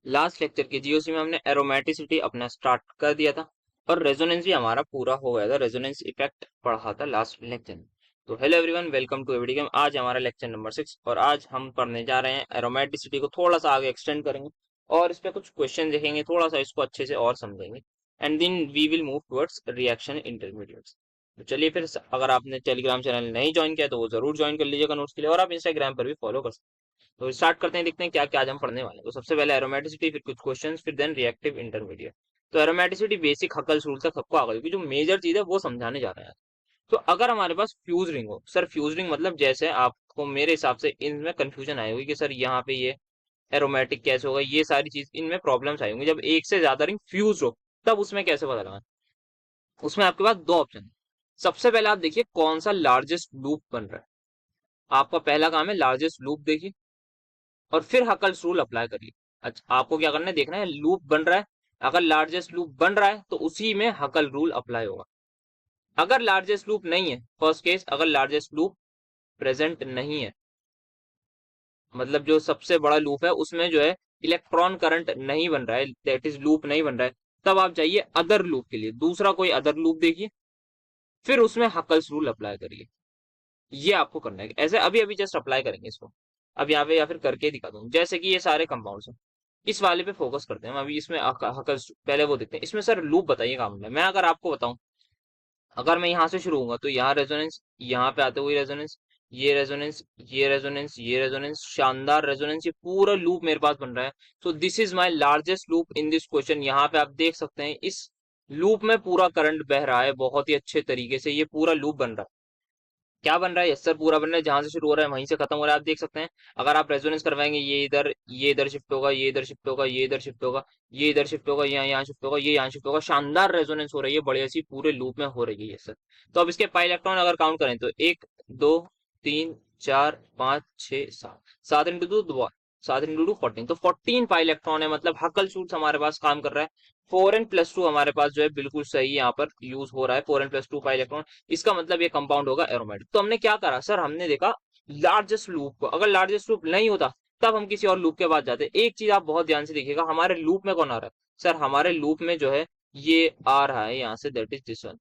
Last lecture के GOC में हमने एरोमेटिसिटी अपना स्टार्ट कर दिया था और रेजोनेंस भी हमारा पूरा हो गया था। रेजोनेंस इफेक्ट पढ़ा था लास्ट लेक्चर में। तो hello everyone, welcome to every game. आज हमारा लेक्चर नंबर 6 और आज हम पढ़ने जा रहे हैं एरोमेटिसिटी को थोड़ा सा आगे एक्सटेंड करेंगे और इस पे कुछ क्वेश्चन देखेंगे, थोड़ा सा इसको अच्छे से और समझेंगे and then we will move towards reaction intermediates. तो चलिए फिर, अगर आपने टेलीग्राम चैनल नहीं ज्वाइन किया तो वो जरूर ज्वाइन कर लीजिएगा नोट्स के लिए, और आप इंस्टाग्राम पर भी फॉलो कर सकते हैं। तो स्टार्ट करते हैं, देखते हैं क्या क्या आज हम पढ़ने वाले हैं। तो सबसे पहले एरोमेटिसिटी, फिर कुछ क्वेश्चंस, फिर देन रिएक्टिव इंटरमीडिएट। तो एरोमेटिसिटी बेसिक हकल्स रूल तक सबको आ गई, क्योंकि जो मेजर चीज है वो समझाने जा रहे हैं। तो अगर हमारे पास फ्यूज रिंग हो, सर फ्यूज रिंग मतलब जैसे आपको मेरे हिसाब से इनमें कंफ्यूजन आई होगी कि सर यहाँ पे ये एरोमेटिक कैसे होगा, ये सारी चीज इनमें प्रॉब्लम्स आई होंगी। जब एक से ज्यादा रिंग फ्यूज हो तब उसमें कैसे पता लगा। उसमें आपके पास दो ऑप्शन है। सबसे पहले आप देखिए कौन सा लार्जेस्ट लूप बन रहा है। आपका पहला काम है लार्जेस्ट लूप देखिए और फिर हकल्स रूल अप्लाई करिए। अच्छा, आपको क्या करना है, देखना है लूप बन रहा है। अगर लार्जेस्ट लूप बन रहा है तो उसी में हकल रूल अप्लाई होगा। अगर लार्जेस्ट लूप नहीं है, फर्स्ट केस, अगर लार्जेस्ट लूप प्रेजेंट नहीं है, मतलब जो सबसे बड़ा लूप है उसमें जो है इलेक्ट्रॉन करंट नहीं बन रहा है, दैट इज लूप नहीं बन रहा है, तब आप जाइए अदर लूप के लिए, दूसरा कोई अदर लूप देखिए, फिर उसमें हकल्स रूल अप्लाई करिए। ये आपको करना है। ऐसे अभी अभी जस्ट अप्लाई करेंगे इसको, अब यहाँ पे या फिर करके दिखा दूं। जैसे कि ये सारे कंपाउंड्स हैं, इस वाले पे फोकस करते हैं हम अभी। इसमें हकल्स पहले वो देखते हैं। इसमें सर लूप बताइए काम में। मैं अगर आपको बताऊं, अगर मैं यहाँ से शुरू होऊंगा तो यहाँ रेजोनेंस, यहाँ पे आते हुए रेजोनेंस, ये रेजोनेंस, ये रेजोनेंस, ये रेजोनेंस, शानदार रेजोनेंस, ये पूरा लूप मेरे पास बन रहा है। So this is my largest loop in this question. यहाँ पे आप देख सकते हैं इस लूप में पूरा करंट बह रहा है बहुत ही अच्छे तरीके से, ये पूरा लूप बन रहा है। क्या बन रहा है, यस सर पूरा बन रहा है, जहां से शुरू हो रहा है वहीं से खत्म हो रहा है, आप देख सकते हैं। अगर आप रेजोनेंस करवाएंगे, ये इधर शिफ्ट होगा, ये इधर शिफ्ट होगा, ये इधर शिफ्ट होगा, ये इधर शिफ्ट होगा, यहाँ शिफ्ट होगा, ये यहाँ शिफ्ट होगा। शानदार रेजोनेंस हो रही है, बढ़िया सी पूरे लूप में हो रही है सर। तो अब इसके पाई इलेक्ट्रॉन अगर काउंट करें तो 1 2 3 4 5 6 7, 7 × 2 7 × 2 14, तो 14 पाई इलेक्ट्रॉन है। मतलब हकल सूट्स हमारे पास काम कर रहा है। 4n+2 हमारे पास जो है बिल्कुल सही यहाँ पर यूज हो रहा है, 4n+2 पाई इलेक्ट्रॉन। इसका मतलब ये कंपाउंड होगा एरोमेटिक। तो हमने क्या करा सर, हमने देखा लार्जेस्ट लूप को। अगर लार्जेस्ट लूप नहीं होता तब हम किसी और लूप के पास जाते। एक चीज आप बहुत ध्यान से देखिएगा, हमारे लूप में कौन आ रहा है सर, हमारे लूप में जो है ये आ रहा है यहाँ से, दैट इज दिस वन।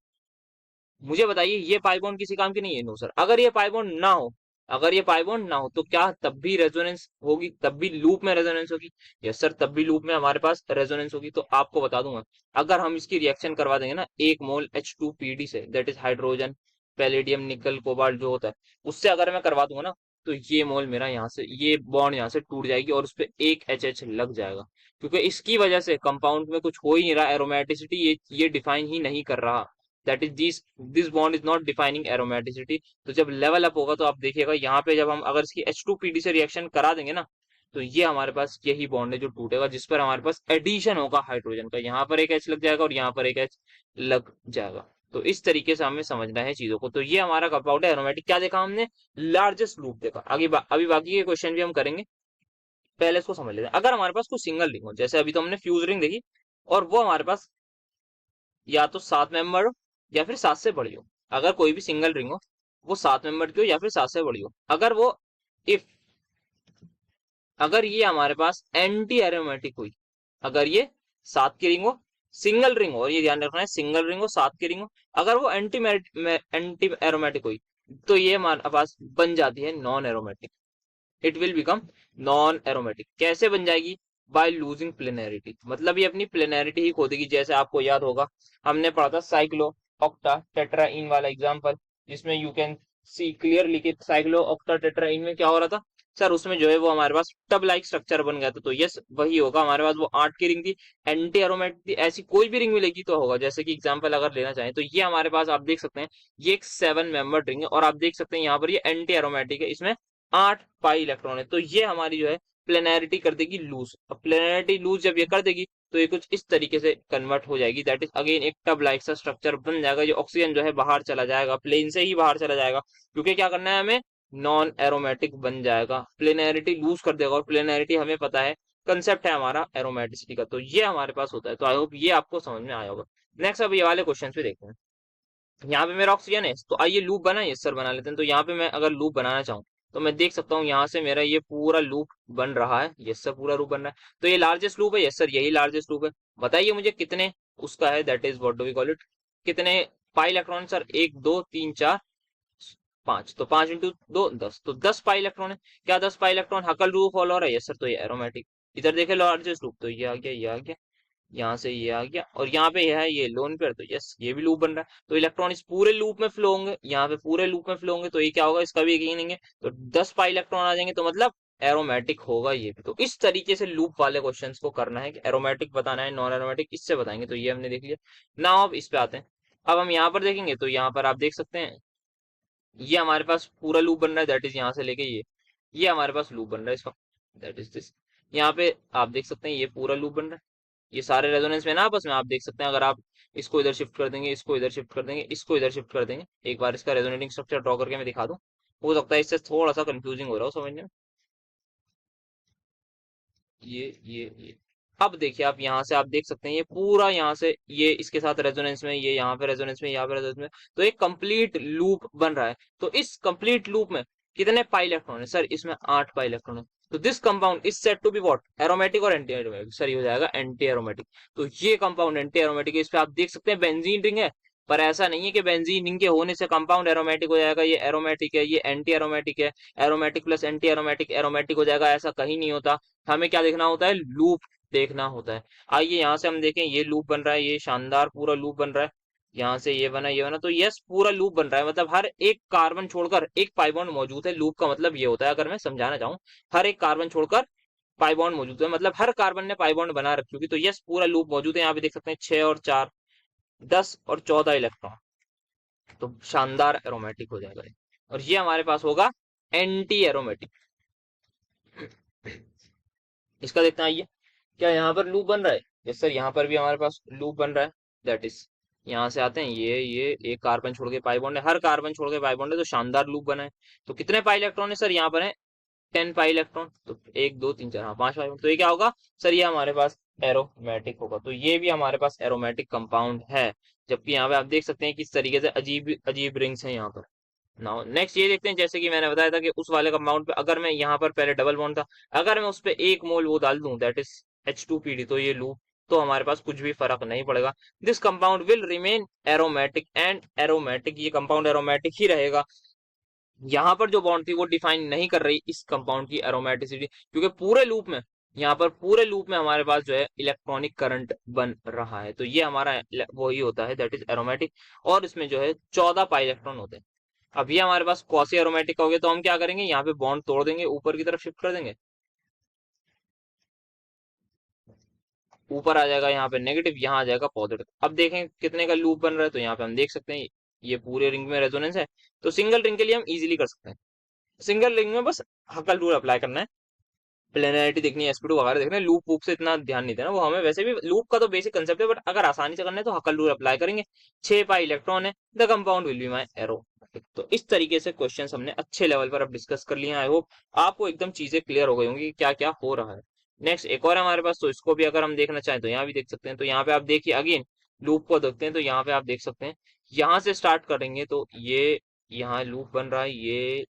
मुझे बताइए ये पाई बॉन्ड किसी काम की नहीं है? No sir. अगर ये पाई बॉन्ड ना हो, अगर ये पाई बॉन्ड ना हो तो क्या तब भी रेजोनेंस होगी, तब भी लूप में रेजोनेंस होगी? यस सर, तब भी लूप में हमारे पास रेजोनेंस होगी। तो आपको बता दूंगा, अगर हम इसकी रिएक्शन करवा देंगे ना 1 मोल H2PD से, that is hydrogen palladium nickel cobalt जो होता है, उससे अगर मैं करवा दूंगा ना, तो ये मोल मेरा यहाँ से, ये बॉन्ड यहाँ से टूट जाएगी और उस पर एक HH लग जाएगा। क्योंकि इसकी वजह से कंपाउंड में कुछ हो ही नहीं रहा, एरोमेटिसिटी ये डिफाइन ही नहीं कर रहा। That is this bond is not defining aromaticity. तो जब लेवल अप होगा तो आप देखिएगा यहाँ पे, जब हम अगर इसकी H2PD से रिएक्शन करा देंगे ना, तो ये हमारे पास यही बॉन्ड है जो टूटेगा, जिस पर हमारे पास एडिशन होगा हाइड्रोजन का। यहाँ पर एक H लग जाएगा और यहाँ पर एक H लग जाएगा। तो इस तरीके से हमें समझना है चीजों को। तो ये हमारा कंपाउंड है एरोमेटिक। क्या देखा हमने, लार्जेस्ट लूप देखा। आगे अभी बाकी के क्वेश्चन भी हम करेंगे, पहले इसको समझ लेते हैं। अगर हमारे पास कोई सिंगल रिंग हो, जैसे अभी तो हमने फ्यूज रिंग देखी, और वो हमारे पास या तो 7 मेंबर हो या फिर 7 से बड़ी हो। अगर कोई भी सिंगल रिंग हो, वो 7 मेंबर की हो या फिर 7 से बड़ी हो, अगर वो इफ अगर ये हमारे पास एंटी एरोमेटिक हुई, अगर ये 7 की रिंग हो, सिंगल रिंग हो, और ये ध्यान रखना है सिंगल रिंग हो, 7 की रिंग हो, अगर वो एंटी एरोमेटिक हुई, तो ये हमारे पास बन जाती है non aromatic. It will become non aromatic. कैसे बन जाएगी, बाय लूजिंग प्लेनरिटी, मतलब ये अपनी प्लेनरिटी ही खो देगी। जैसे आपको याद होगा, हमने पढ़ा था साइक्लो ऑक्टा टेट्राइन वाला एग्जांपल, जिसमें यू कैन सी क्लियरली कि साइक्लो ऑक्टा टेट्राइन में क्या हो रहा था सर, उसमें जो है वो हमारे पास टब लाइक स्ट्रक्चर बन गया था। तो यस वही होगा हमारे पास, वो 8 की रिंग थी, एंटी एरोमेटिक थी। ऐसी कोई भी रिंग मिलेगी तो होगा। जैसे कि एग्जांपल अगर लेना चाहें तो ये हमारे पास आप देख सकते हैं, ये एक 7 मेंबर रिंग है, और आप देख सकते हैं यहाँ पर ये एंटी एरोमेटिक है, इसमें 8 पाई इलेक्ट्रॉन है। तो ये हमारी जो है प्लेनैरिटी कर देगी लूज। अब प्लेनैरिटी लूज जब ये कर देगी तो ये कुछ इस तरीके से कन्वर्ट हो जाएगी, दैट इज अगेन एक टब लाइक सा स्ट्रक्चर बन जाएगा। ये ऑक्सीजन जो है बाहर चला जाएगा, प्लेन से ही बाहर चला जाएगा, क्योंकि क्या करना है हमें, नॉन एरोमेटिक बन जाएगा। प्लेनैरिटी लूज कर देगा, और प्लेनैरिटी हमें पता है कंसेप्ट है हमारा एरोमेटिसिटी का। तो ये हमारे पास होता है। तो आई होप ये आपको समझ में आया होगा। नेक्स्ट अब ये वाले क्वेश्चन पे देखते हैं। यहाँ पे मेरा ऑक्सीजन है, तो आइए लूप बनाए, सर बना लेते हैं। तो यहाँ पे मैं अगर लूप बनाना चाहूँ तो मैं देख सकता हूँ यहाँ से मेरा ये पूरा लूप बन रहा है। यस सर, पूरा लूप बन रहा है। तो ये लार्जेस्ट लूप है। यस सर, यही लार्जेस्ट लूप है। बताइए मुझे कितने उसका है, that is what do we call it, कितने पाई इलेक्ट्रॉन सर? 1 2 3 4 5। तो 5 × 2 10, तो 10 पाई इलेक्ट्रॉन है। क्या 10 पाई इलेक्ट्रॉन हकल लूप फॉलो हो रहा है? यस सर, तो ये एरोमेटिक। इधर देखे लार्जेस्ट लूप, तो ये आ गया, ये आ गया, यहाँ से ये आ गया, और यहाँ पे यह है ये लोन पेयर, तो यस ये भी लूप बन रहा है। तो इलेक्ट्रॉन इस पूरे लूप में फ्लो होंगे, यहाँ पे पूरे लूप में फ्लो होंगे, तो ये क्या होगा, इसका भी यकीन है। तो 10 पाई इलेक्ट्रॉन आ जाएंगे, तो मतलब एरोमेटिक होगा ये भी। तो इस तरीके से लूप वाले क्वेश्चंस को करना है कि एरोमेटिक बताना है, नॉन एरोमेटिक इससे बताएंगे। तो ये हमने देख लिया। ना अब इस पे आते हैं। अब हम यहाँ पर देखेंगे, तो यहाँ पर आप देख सकते हैं ये हमारे पास पूरा लूप बन रहा है, दैट इज यहाँ से लेके ये हमारे पास लूप बन रहा है इसका, दैट इज दिस। यहाँ पे आप देख सकते हैं ये पूरा लूप बन रहा है। ये सारे रेजोनेंस में ना आपस में आप देख सकते हैं। अगर आप इसको इधर शिफ्ट कर देंगे, इसको इधर शिफ्ट कर देंगे, इसको इधर शिफ्ट कर देंगे, एक बार इसका रेजोनेटिंग स्ट्रक्चर ड्रॉ करके मैं दिखा दूं। हो सकता है इससे थोड़ा सा कंफ्यूजिंग हो रहा हो समझने में। ये अब देखिए, आप यहाँ से आप देख सकते हैं ये पूरा यहाँ से ये इसके साथ रेजोनेंस में, ये यहाँ पे रेजोनेंस में, यहाँ पे रेजोनेंस में, तो एक कंप्लीट लूप बन रहा है। तो इस कंप्लीट लूप में कितने पाई इलेक्ट्रॉन है सर? इसमें 8 पाई इलेक्ट्रॉन है। तो this compound is said to be what, aromatic और एंटी एरोमेटिक? सर ये हो जाएगा एंटी एरोमेटिक। तो ये कंपाउंड एंटी एरोमेटिक है। इस पे आप देख सकते हैं बेंजीन रिंग है, पर ऐसा नहीं है कि बेंजीन रिंग के होने से कंपाउंड एरोमेटिक हो जाएगा। ये एरोमेटिक है, ये एंटी एरोमेटिक है, aromatic plus anti aromatic aromatic हो जाएगा, ऐसा कहीं नहीं होता। हमें क्या देखना होता है? लूप देखना होता है। आइए यहाँ से हम देखें, ये लूप बन रहा है, ये शानदार पूरा लूप बन रहा है। यहाँ से ये बना, ये बना, तो यस पूरा लूप बन रहा है। मतलब हर एक कार्बन छोड़कर एक पाई बॉन्ड मौजूद है। लूप का मतलब ये होता है, अगर मैं समझाना चाहूँ, हर एक कार्बन छोड़कर पाई बॉन्ड मौजूद है, मतलब हर कार्बन ने पाई बॉन्ड बना रखी होगी। तो यस पूरा लूप मौजूद है। यहाँ पे देख सकते हैं 6 और 4, 10 और 14 इलेक्ट्रॉन। तो शानदार एरोमेटिक हो जाएगा ये। और ये हमारे पास होगा एंटी एरोमेटिक। इसका देखते हैं, आइए क्या यहाँ पर लूप बन रहा है? यस सर, यहाँ पर भी हमारे पास लूप बन रहा है, दैट इज यहाँ से आते हैं, ये एक कार्बन छोड़ के पाई बॉन्ड है, हर कार्बन छोड़ के पाई बॉन्ड है, तो शानदार लूप बना है। तो कितने पाई इलेक्ट्रॉन है सर? यहाँ पर है 10 पाई इलेक्ट्रॉन। तो 1 2 3 4, हाँ 5 पाई। तो ये क्या होगा सर? ये हमारे पास एरोमेटिक होगा। तो ये भी हमारे पास एरोमेटिक कंपाउंड है। जबकि यहाँ पे आप देख सकते हैं किस तरीके से अजीब अजीब रिंग्स हैं यहाँ पर। नाउ नेक्स्ट ये देखते हैं, जैसे कि मैंने बताया था कि उस वाले कंपाउंड पे अगर मैं यहाँ पर पहले डबल बॉन्ड था, अगर मैं उस पे 1 मोल वो डाल दूं, दैट इज H2PD, तो ये लूप, तो हमारे पास कुछ भी फर्क नहीं पड़ेगा। This compound will remain aromatic and aromatic, ये कंपाउंड एरोमेटिक ही रहेगा। यहाँ पर जो बॉन्ड थी वो डिफाइन नहीं कर रही इस कंपाउंड की एरोमेटिसिटी, क्योंकि पूरे लूप में, यहाँ पर पूरे लूप में हमारे पास जो है इलेक्ट्रॉनिक करंट बन रहा है। तो ये हमारा वही होता है, दैट इज एरोमेटिक। और इसमें जो है 14 पाई इलेक्ट्रॉन होते हैं। अब ये हमारे पास क्वासी एरोमेटिक हो गया, तो हम क्या करेंगे, यहाँ पे बॉन्ड तोड़ देंगे, ऊपर की तरफ शिफ्ट कर देंगे। ऊपर आ जाएगा यहाँ पे नेगेटिव, यहाँ आ जाएगा पॉजिटिव। अब देखें कितने का लूप बन रहा है, तो यहाँ पे हम देख सकते हैं ये पूरे रिंग में रेजोनेंस है। तो सिंगल रिंग के लिए हम इजीली कर सकते हैं। सिंगल रिंग में बस हकल रूल अप्लाई करना है, प्लेनरिटी देखनी है, sp2 वगैरह देखना है, लूप वूप से इतना ध्यान नहीं देना। वो हमें वैसे भी लूप का तो बेसिक कंसेप्ट है, बट अगर आसानी से करना है तो हकल रूल अप्लाई करेंगे। 6 पाई इलेक्ट्रॉन है, the compound will be my arrow. तो इस तरीके से क्वेश्चंस हमने अच्छे लेवल पर अब डिस्कस कर लिए हैं। आई होप आपको एकदम चीजें क्लियर हो गई होंगी कि क्या क्या हो रहा है। नेक्स्ट एक और है हमारे पास, तो इसको भी अगर हम देखना चाहें तो यहाँ भी देख सकते हैं। तो यहाँ पे आप देखिए, अगेन लूप को देखते हैं, तो यहाँ पे आप देख सकते हैं, यहाँ से स्टार्ट करेंगे तो ये यहाँ लूप बन रहा है, ये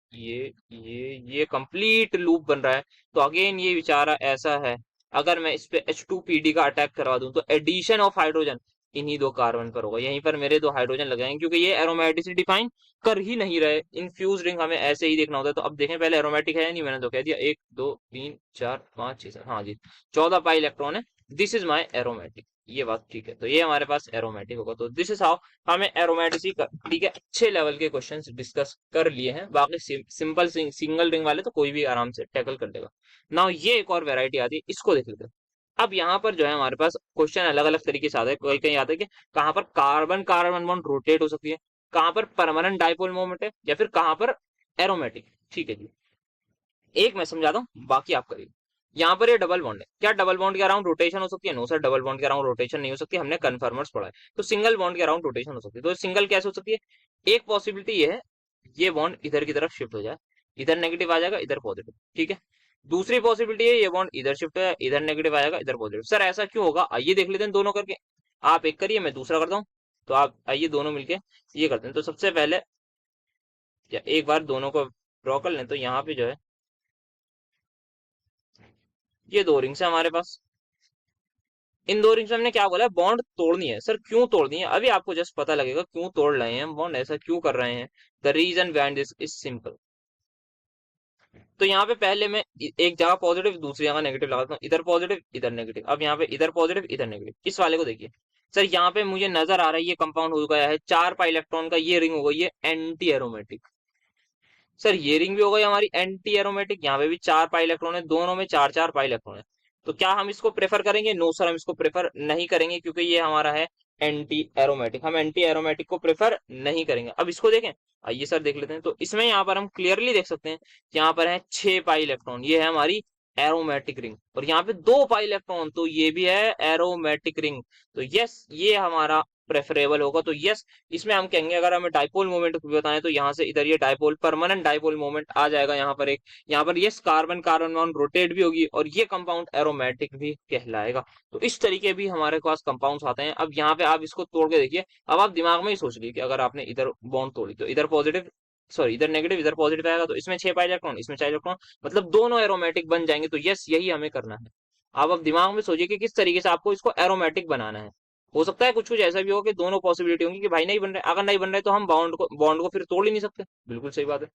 कंप्लीट लूप बन रहा है। तो अगेन ये बेचारा ऐसा है, अगर मैं इस पे H2PD का अटैक करवा दूं, तो एडिशन ऑफ हाइड्रोजन इन्हीं 2 कार्बन पर होगा। यहीं पर मेरे 2 हाइड्रोजन लगाएंगे, क्योंकि ये एरोमेटिसिटी डिफाइन कर ही नहीं रहे। इनफ्यूज रिंग हमें ऐसे ही देखना होता है। तो अब देखें पहले एरोमेटिक है या नहीं, मैंने तो कह दिया 1 2 3 4 5 6 7, हाँ जी 14 पाई इलेक्ट्रॉन है। दिस इज माई एरोमेटिक, ये बात ठीक है। तो ये हमारे पास एरोमेटिक होगा। तो दिस इज हाउ हमें एरोमेटिसिटी के अच्छे लेवल के क्वेश्चंस डिस्कस कर लिए हैं। बाकी सिंपल सिंगल रिंग वाले तो कोई भी आराम से टैकल कर लेगा। नाउ ये एक और वेराइटी आती है, इसको देख लेते हैं। अब यहाँ पर जो है हमारे पास क्वेश्चन अलग अलग तरीके से आता है। कहीं कहीं आता है कि कहाँ पर कार्बन कार्बन बॉन्ड रोटेट हो सकती है, कहाँ पर परमानेंट डाइपोल मोमेंट है, या फिर कहाँ पर एरोमेटिक। ठीक है जी, एक मैं समझाता हूँ, बाकी आप करिए। यहाँ पर ये डबल बॉन्ड है, क्या डबल बॉन्ड के अराउंड रोटेशन हो सकती है? नो सर, डबल बॉन्ड के अराउंड रोटेशन नहीं हो सकती, हमने कन्फर्मर्स पढ़ा है। तो सिंगल बॉन्ड के अराउंड रोटेशन हो सकती है। तो सिंगल कैसे हो सकती है? एक पॉसिबिलिटी ये है, ये बॉन्ड इधर की तरफ शिफ्ट हो जाए, इधर नेगेटिव आ जाएगा, इधर पॉजिटिव। ठीक है। दूसरी पॉसिबिलिटी है, ये बॉन्ड इधर शिफ्ट हो जाए, इधर नेगेटिव आएगा, इधर पॉजिटिव। सर ऐसा क्यों होगा? आइए देख लेते हैं दोनों करके। आप एक करिए, मैं दूसरा करता हूँ। तो आप आइए दोनों मिलके ये करते हैं। तो सबसे पहले या एक बार दोनों को ड्रॉ कर लें तो यहाँ पे जो है ये दो रिंग्स है हमारे पास। इन दो रिंग्स में हमने क्या बोला है, बॉन्ड तोड़नी है। सर क्यों तोड़नी है, अभी आपको जस्ट पता लगेगा क्यों तोड़ रहे हैं हम बॉन्ड, ऐसा क्यों कर रहे हैं। The reason behind this is simple. तो यहाँ पे पहले मैं एक जगह पॉजिटिव दूसरी जगह नेगेटिव लगाता हूँ, इधर पॉजिटिव इधर नेगेटिव। अब यहाँ पे इधर पॉजिटिव इधर नेगेटिव। इस वाले को देखिए सर, यहाँ पे मुझे नजर आ रहा है ये कंपाउंड हो गया है 4 पाई इलेक्ट्रॉन का, ये रिंग हो गई है एंटी एरोमेटिक। सर ये रिंग भी हो गई हमारी एंटी एरोमेटिक, यहाँ पे भी 4 पाई इलेक्ट्रॉन है, दोनों में 4 4 पाई इलेक्ट्रॉन है। तो क्या हम इसको प्रेफर करेंगे, नो सर हम इसको प्रेफर नहीं करेंगे, क्योंकि ये हमारा है एंटी एरोमेटिक, हम एंटी एरोमेटिक को प्रेफर नहीं करेंगे। अब इसको देखें, आइए सर देख लेते हैं। तो इसमें यहाँ पर हम क्लियरली देख सकते हैं कि यहाँ पर है 6 पाई इलेक्ट्रॉन, ये है हमारी एरोमेटिक रिंग, और यहाँ पे 2 पाई इलेक्ट्रॉन, तो ये भी है एरोमेटिक रिंग। तो यस ये हमारा प्रेफरेबल होगा। तो यस इसमें हम कहेंगे, अगर हमें डाइपोल मोमेंट बताएं तो यहाँ से इधर ये डाइपोल परमानेंट डाइपोल मोमेंट आ जाएगा यहाँ पर एक, यहाँ पर yes carbon carbon bond rotate भी होगी और ये कंपाउंड एरोमेटिक भी कहलाएगा। तो इस तरीके भी हमारे पास कंपाउंड्स आते हैं। अब यहाँ पे आप इसको तोड़ के देखिए, अब आप दिमाग में ही सोच लीजिए कि अगर आपने इधर बॉन्ड तोड़ी तो इधर पॉजिटिव, सॉरी इधर नेगेटिव इधर पॉजिटिव आएगा, तो इसमें 6 पाई इलेक्ट्रॉन इसमें 4 इलेक्ट्रॉन, मतलब दोनों एरोमेटिक बन जाएंगे। तो यस यही हमें करना है। आप अब दिमाग में सोचिए कि किस तरीके से आपको इसको एरोमेटिक बनाना है। हो सकता है कुछ कुछ ऐसा भी हो कि दोनों पॉसिबिलिटी होंगी कि भाई नहीं बन रहे, अगर नहीं बन रहे तो हम बॉन्ड को फिर तोड़ ही नहीं सकते, बिल्कुल सही बात है।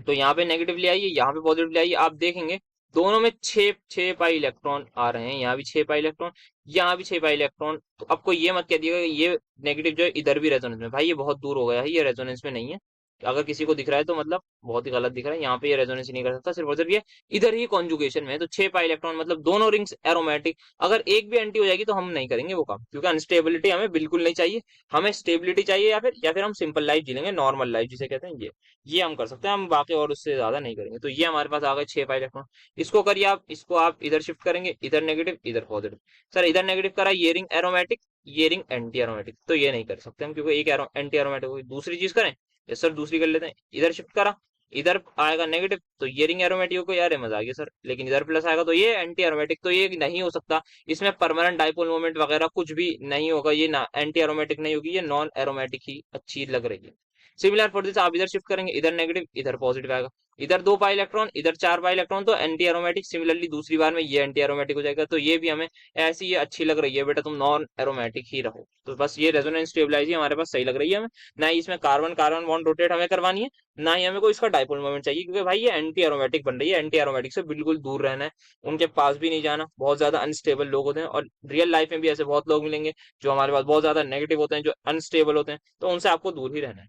तो यहाँ पे नेगेटिव ले आइए, यहाँ पे पॉजिटिव ले आइए, आप देखेंगे दोनों में 6 6 पाई इलेक्ट्रॉन आ रहे हैं, यहाँ भी 6 पाई इलेक्ट्रॉन, यहाँ भी 6 पाई इलेक्ट्रॉन। तो आपको ये मत कह दिएगा कि ये नेगेटिव जो है इधर भी रेजोनेंस में, भाई ये बहुत दूर हो गया है, ये रेजोनेंस में नहीं है। अगर किसी को दिख रहा है तो मतलब बहुत ही गलत दिख रहा है, यहाँ पे ये रेजोनेंस ही नहीं कर सकता, सिर्फ और सिर्फ ये इधर ही कॉन्जुगेशन में है। तो 6 पाई इलेक्ट्रॉन मतलब दोनों रिंग्स एरोमेटिक, अगर एक भी एंटी हो जाएगी तो हम नहीं करेंगे वो काम, क्योंकि अनस्टेबिलिटी हमें बिल्कुल नहीं चाहिए। हमें स्टेबिलिटी चाहिए, या फिर हम सिंपल लाइफ जी लेंगे, नॉर्मल लाइफ जिसे कहते हैं, ये हम कर सकते हैं, हम बाकी और उससे ज्यादा नहीं करेंगे। तो ये हमारे पास आ गए 6 पाई इलेक्ट्रॉन। इसको करिए आप, इसको आप इधर शिफ्ट करेंगे, इधर नेगेटिव इधर पॉजिटिव। सर इधर नेगेटिव करा, ये रिंग एरोमेटिक ये रिंग एंटी एरोमेटिक, तो ये नहीं कर सकते हम, क्योंकि एक एंटी एरोमेटिक होगी। दूसरी चीज करें, यस सर दूसरी कर लेते हैं, इधर शिफ्ट करा, इधर आएगा नेगेटिव, तो ये रिंग एरोमेटिक को यार मजा आ गया सर, लेकिन इधर प्लस आएगा तो ये एंटी एरोमेटिक, तो ये नहीं हो सकता। इसमें परमानेंट डाइपोल मोमेंट वगैरह कुछ भी नहीं होगा, ये ना एंटी एरोमेटिक नहीं होगी, ये नॉन एरोमेटिक ही अच्छी लग रही है। सिमिलर फॉर दिस, आप इधर शिफ्ट करेंगे, इधर नेगेटिव इधर पॉजिटिव आएगा, इधर 2 पाई इलेक्ट्रॉन इधर 4 पाई इलेक्ट्रॉन, तो एंटी एरोमेटिक। सिमिलरली दूसरी बार में ये एंटी एरोमेटिक हो जाएगा, तो ये भी हमें ऐसी ये अच्छी लग रही है, बेटा तुम नॉन एरोमेटिक ही रहो। तो बस ये रेजोनेंस स्टेबलाइज ही हमारे पास सही लग रही है हमें, ना ही इसमें कार्बन कार्बन बॉन्ड रोटेट हमें करवानी है, ना ही हमें कोई इसका डाइपोल मोमेंट चाहिए, क्योंकि भाई ये एंटी एरोमेटिक बन रही है, एंटी एरोमेटिक से बिल्कुल दूर रहना है, उनके पास भी नहीं जाना। बहुत ज्यादा अनस्टेबल लोग होते हैं, और रियल लाइफ में भी ऐसे बहुत लोग मिलेंगे जो हमारे पास बहुत ज्यादा नेगेटिव होते हैं, जो अनस्टेबल होते हैं, तो उनसे आपको दूर ही रहना है।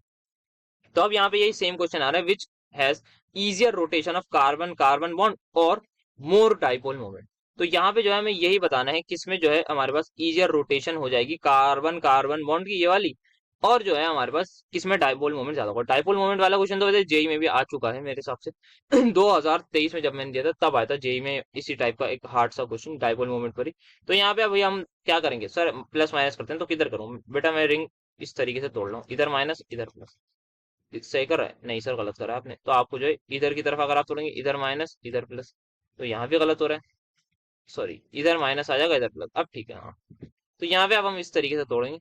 तो अब यहाँ पे यही सेम क्वेश्चन आ रहा है, which has easier rotation of carbon carbon bond और मोर डाइपोल मोमेंट। तो यहाँ पे जो है हमें यही बताना है किसमें जो है हमारे पास इजियर रोटेशन हो जाएगी कार्बन कार्बन बॉन्ड की, ये वाली, और जो है हमारे पास किसमें डाइपोल मोमेंट ज्यादा होगा। डाइपोल मोमेंट वाला क्वेश्चन तो वैसे जेई में भी आ चुका है मेरे हिसाब से 2023 में जब मैंने दिया था तब आया था जेई में इसी टाइप का एक हार्ड सा क्वेश्चन डाइपोल मोमेंट पर ही। तो यहाँ पे अभी हम क्या करेंगे सर, प्लस माइनस करते हैं, तो किधर करूँ बेटा, मैं रिंग इस तरीके से तोड़ रहा हूँ, इधर माइनस इधर प्लस। सही कर रहा है, नहीं सर गलत कर रहा है आपने। तो आपको जो है इधर की तरफ अगर आप तोड़ेंगे, इधर माइनस इधर प्लस, तो यहाँ भी गलत हो रहा है, सॉरी इधर माइनस आ जाएगा इधर प्लस, अब ठीक है हाँ। तो यहाँ पे अब हम इस तरीके से तोड़ेंगे,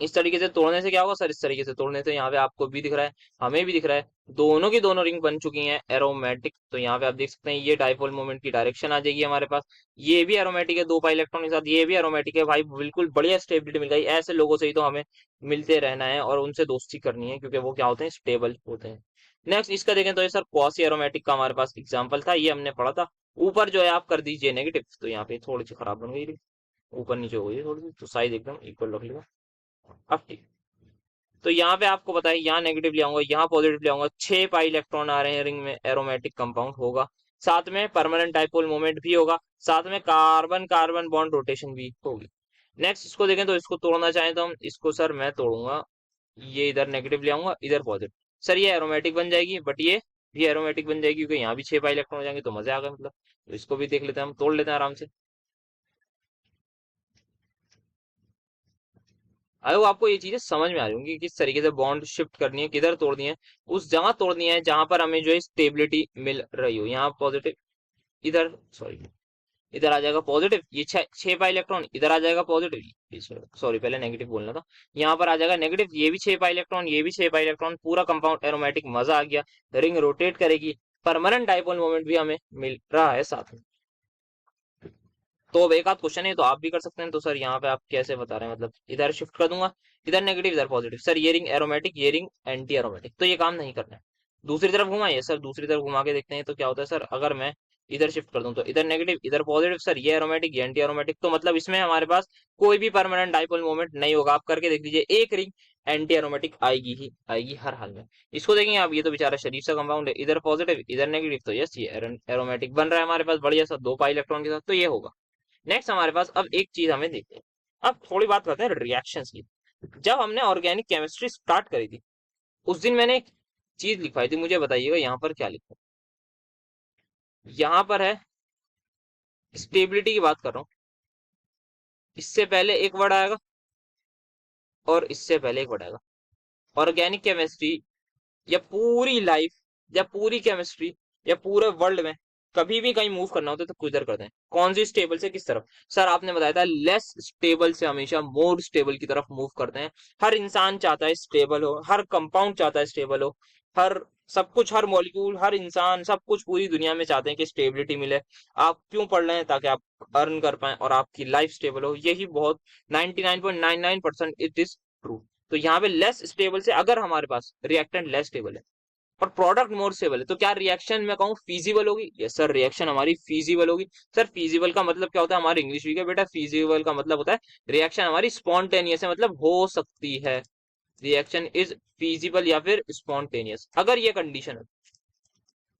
इस तरीके से तोड़ने से क्या होगा सर, इस तरीके से तोड़ने से यहाँ पे आपको भी दिख रहा है हमें भी दिख रहा है, दोनों की दोनों रिंग बन चुकी हैं एरोमेटिक। तो यहाँ पे आप देख सकते हैं ये डाइपोल मोमेंट की डायरेक्शन आ जाएगी हमारे पास, ये भी एरोमेटिक है 2 पाई इलेक्ट्रॉन के साथ, ये भी एरोमेटिक है भाई, बिल्कुल बढ़िया स्टेबिलिटी मिल गई। ऐसे लोगों से ही तो हमें मिलते रहना है और उनसे दोस्ती करनी है, क्योंकि वो क्या होते हैं, स्टेबल होते हैं। नेक्स्ट इसका देखें तो ये सर क्वासी एरोमेटिक का हमारे पास एग्जाम्पल था, ये हमने पढ़ा था। ऊपर जो है आप कर दीजिए नेगेटिव, तो यहाँ पे थोड़ी सी खराब बन गई, ऊपर नीचे हो गई थोड़ी सी, तो साइज एकदम इक्वल रख लेगा, अब ठीक। तो यहाँ पे आपको पता है, यहाँ नेगेटिव ले आऊंगा यहाँ पॉजिटिव ले आऊंगा, 6 पाई इलेक्ट्रॉन आ रहे हैं रिंग में, एरोमेटिक कंपाउंड होगा, साथ में परमानेंट डाइपोल मोमेंट भी होगा, साथ में कार्बन कार्बन बॉन्ड रोटेशन भी होगी। नेक्स्ट इसको देखें तो इसको तोड़ना चाहें तो हम इसको सर मैं तोड़ूंगा, ये इधर नेगेटिव ले आऊंगा इधर पॉजिटिव, सर ये एरोमेटिक बन जाएगी, बट ये भी एरोमेटिक बन जाएगी, क्योंकि यहाँ भी 6 पाई इलेक्ट्रॉन हो जाएंगे, तो मजे आ गए मतलब। तो इसको भी देख लेते हैं, हम तोड़ लेते हैं आराम से। आई होप आपको ये चीजें समझ में आ रही होंगी कि किस तरीके से बॉन्ड शिफ्ट करनी है, किधर तोड़नी है, उस जगह तोड़नी है जहां पर हमें जो है स्टेबिलिटी मिल रही हो। यहाँ पॉजिटिव इधर, सॉरी इधर आ जाएगा पॉजिटिव, ये छह पाई इलेक्ट्रॉन इधर आ जाएगा पॉजिटिव, सॉरी पहले नेगेटिव बोलना था, यहाँ पर आ जाएगा नेगेटिव, ये भी छह पाई इलेक्ट्रॉन, ये भी छह पाई इलेक्ट्रॉन, पूरा कंपाउंड एरोमेटिक, मजा आ गया। रिंग रोटेट करेगी, परमानेंट डाइपोल मोमेंट भी हमें मिल रहा है साथ में। तो अब एक आध क्वेश्चन है तो आप भी कर सकते हैं। तो सर यहाँ पे आप कैसे बता रहे हैं, मतलब इधर शिफ्ट कर दूंगा, इधर नेगेटिव इधर पॉजिटिव, सर ये रिंग एरोमेटिक ये रिंग एंटी एरोमेटिक, तो ये काम नहीं करना है। दूसरी तरफ घुमाइए सर, दूसरी तरफ घुमा के देखते हैं तो क्या होता है सर, अगर मैं इधर शिफ्ट कर दूं तो इधर नेगेटिव इधर पॉजिटिव, सर ये एरोमेटिक ये एंटी एरोमेटिक, तो मतलब इसमें हमारे पास कोई भी परमानेंट डाइपोल मोमेंट नहीं होगा। आप करके देख लीजिए, एक रिंग एंटी एरोमेटिक आएगी ही आएगी हर हाल में। इसको देखेंगे आप, ये तो बेचारा शरीफ सा कंपाउंड है, इधर पॉजिटिव इधर नेगेटिव, तो यस ये एरोमेटिक बन रहा है हमारे पास बढ़िया सा दो पाई इलेक्ट्रॉन के साथ, तो ये होगा। नेक्स्ट हमारे पास अब एक चीज हमें देखते हैं, अब थोड़ी बात करते हैं रिएक्शंस की। जब हमने ऑर्गेनिक केमिस्ट्री स्टार्ट करी थी उस दिन मैंने एक चीज लिखवाई थी, मुझे बताइएगा यहाँ पर क्या लिखा है। यहाँ पर है स्टेबिलिटी की बात कर रहा हूँ, इससे पहले एक वर्ड आएगा और इससे पहले एक वर्ड आएगा। ऑर्गेनिक केमिस्ट्री या पूरी लाइफ या पूरी केमिस्ट्री या पूरे वर्ल्ड में कभी भी कहीं मूव करना होता है तो किधर करते हैं, कौन सी स्टेबल से किस तरफ। सर आपने बताया था लेस स्टेबल से हमेशा मोर स्टेबल की तरफ मूव करते हैं। हर इंसान चाहता है स्टेबल हो, हर कंपाउंड चाहता है स्टेबल हो, हर सब कुछ, हर मॉलिक्यूल, हर इंसान, सब कुछ पूरी दुनिया में चाहते हैं कि स्टेबिलिटी मिले। आप क्यों पढ़ रहे हैं, ताकि आप अर्न कर पाए और आपकी लाइफ स्टेबल हो, यही बहुत 99.99% इट इज ट्रू। तो यहाँ पे लेस स्टेबल से अगर हमारे पास रिएक्टेंट लेस स्टेबल है और प्रोडक्ट मोर स्टेबल है तो क्या रिएक्शन में कहूँ फीजिबल होगी? यस सर, रिएक्शन हमारी फीजिबल होगी। सर फीजिबल का मतलब क्या होता है, हमारे इंग्लिश वीक है बेटा, फीजिबल का मतलब होता है रिएक्शन हमारी स्पॉन्टेनियस है, मतलब हो सकती है। रिएक्शन इज फीजिबल या फिर स्पॉन्टेनियस, अगर ये कंडीशन है।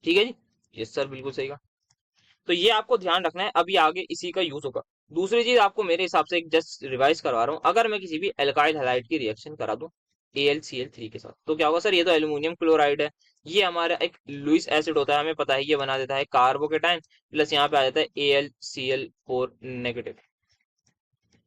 ठीक है जी, यस सर बिल्कुल सही कहा। तो ये आपको ध्यान रखना है, अभी आगे इसी का यूज होगा। दूसरी चीज आपको मेरे हिसाब से एक जस्ट रिवाइज करवा रहा हूँ, अगर मैं किसी भी एल्काइल हैलाइड की रिएक्शन करा दूं AlCl3 के साथ तो क्या होगा सर, ये तो एल्यूमिनियम क्लोराइड है, ये हमारा एक लुइस एसिड होता है, हमें पता है, ये बना देता है कार्बोकेटाइन, प्लस यहाँ पे आ जाता है AlCl4 नेगेटिव।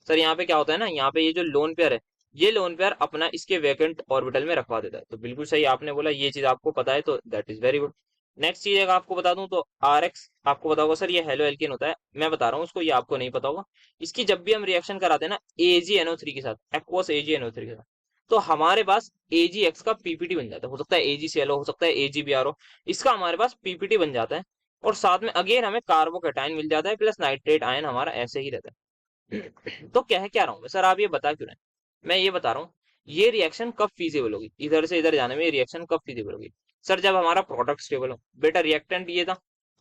सर यहाँ पे क्या होता है ना, यहाँ पे ये जो लोन पेयर है, ये लोन पेयर अपना इसके वैकेंट ऑर्बिटल में रखवा देता है, तो बिल्कुल सही आपने बोला, ये चीज आपको पता है तो that is very good. Next चीज अगर आपको बता दूं तो RX आपको पता होगा सर, ये हेलो एल्केन होता है, मैं बता रहा हूँ उसको, ये आपको नहीं पता होगा। इसकी जब भी हम रिएक्शन कराते हैं ना AgNO3 के साथ, एक्वस AgNO3 के साथ, तो हमारे पास AgX का पीपीटी बन जाता है, हो सकता है AgCl हो सकता है AgBr हो, इसका हमारे पास पीपीटी बन जाता है। और साथ में अगेन हमें कार्बोकेटाइन मिल जाता है, प्लस नाइट्रेट आयन हमारा ऐसे ही रहता है। तो कह रहा हूँ सर, आप ये बता क्यों रहे हैं, मैं ये बता रहा हूँ ये रिएक्शन कब फीजिबल होगी, इधर से इधर जाने में ये रिएक्शन कब फीजिबल होगी। सर जब हमारा प्रोडक्ट स्टेबल हो, बेटा रिएक्टेंट ये था,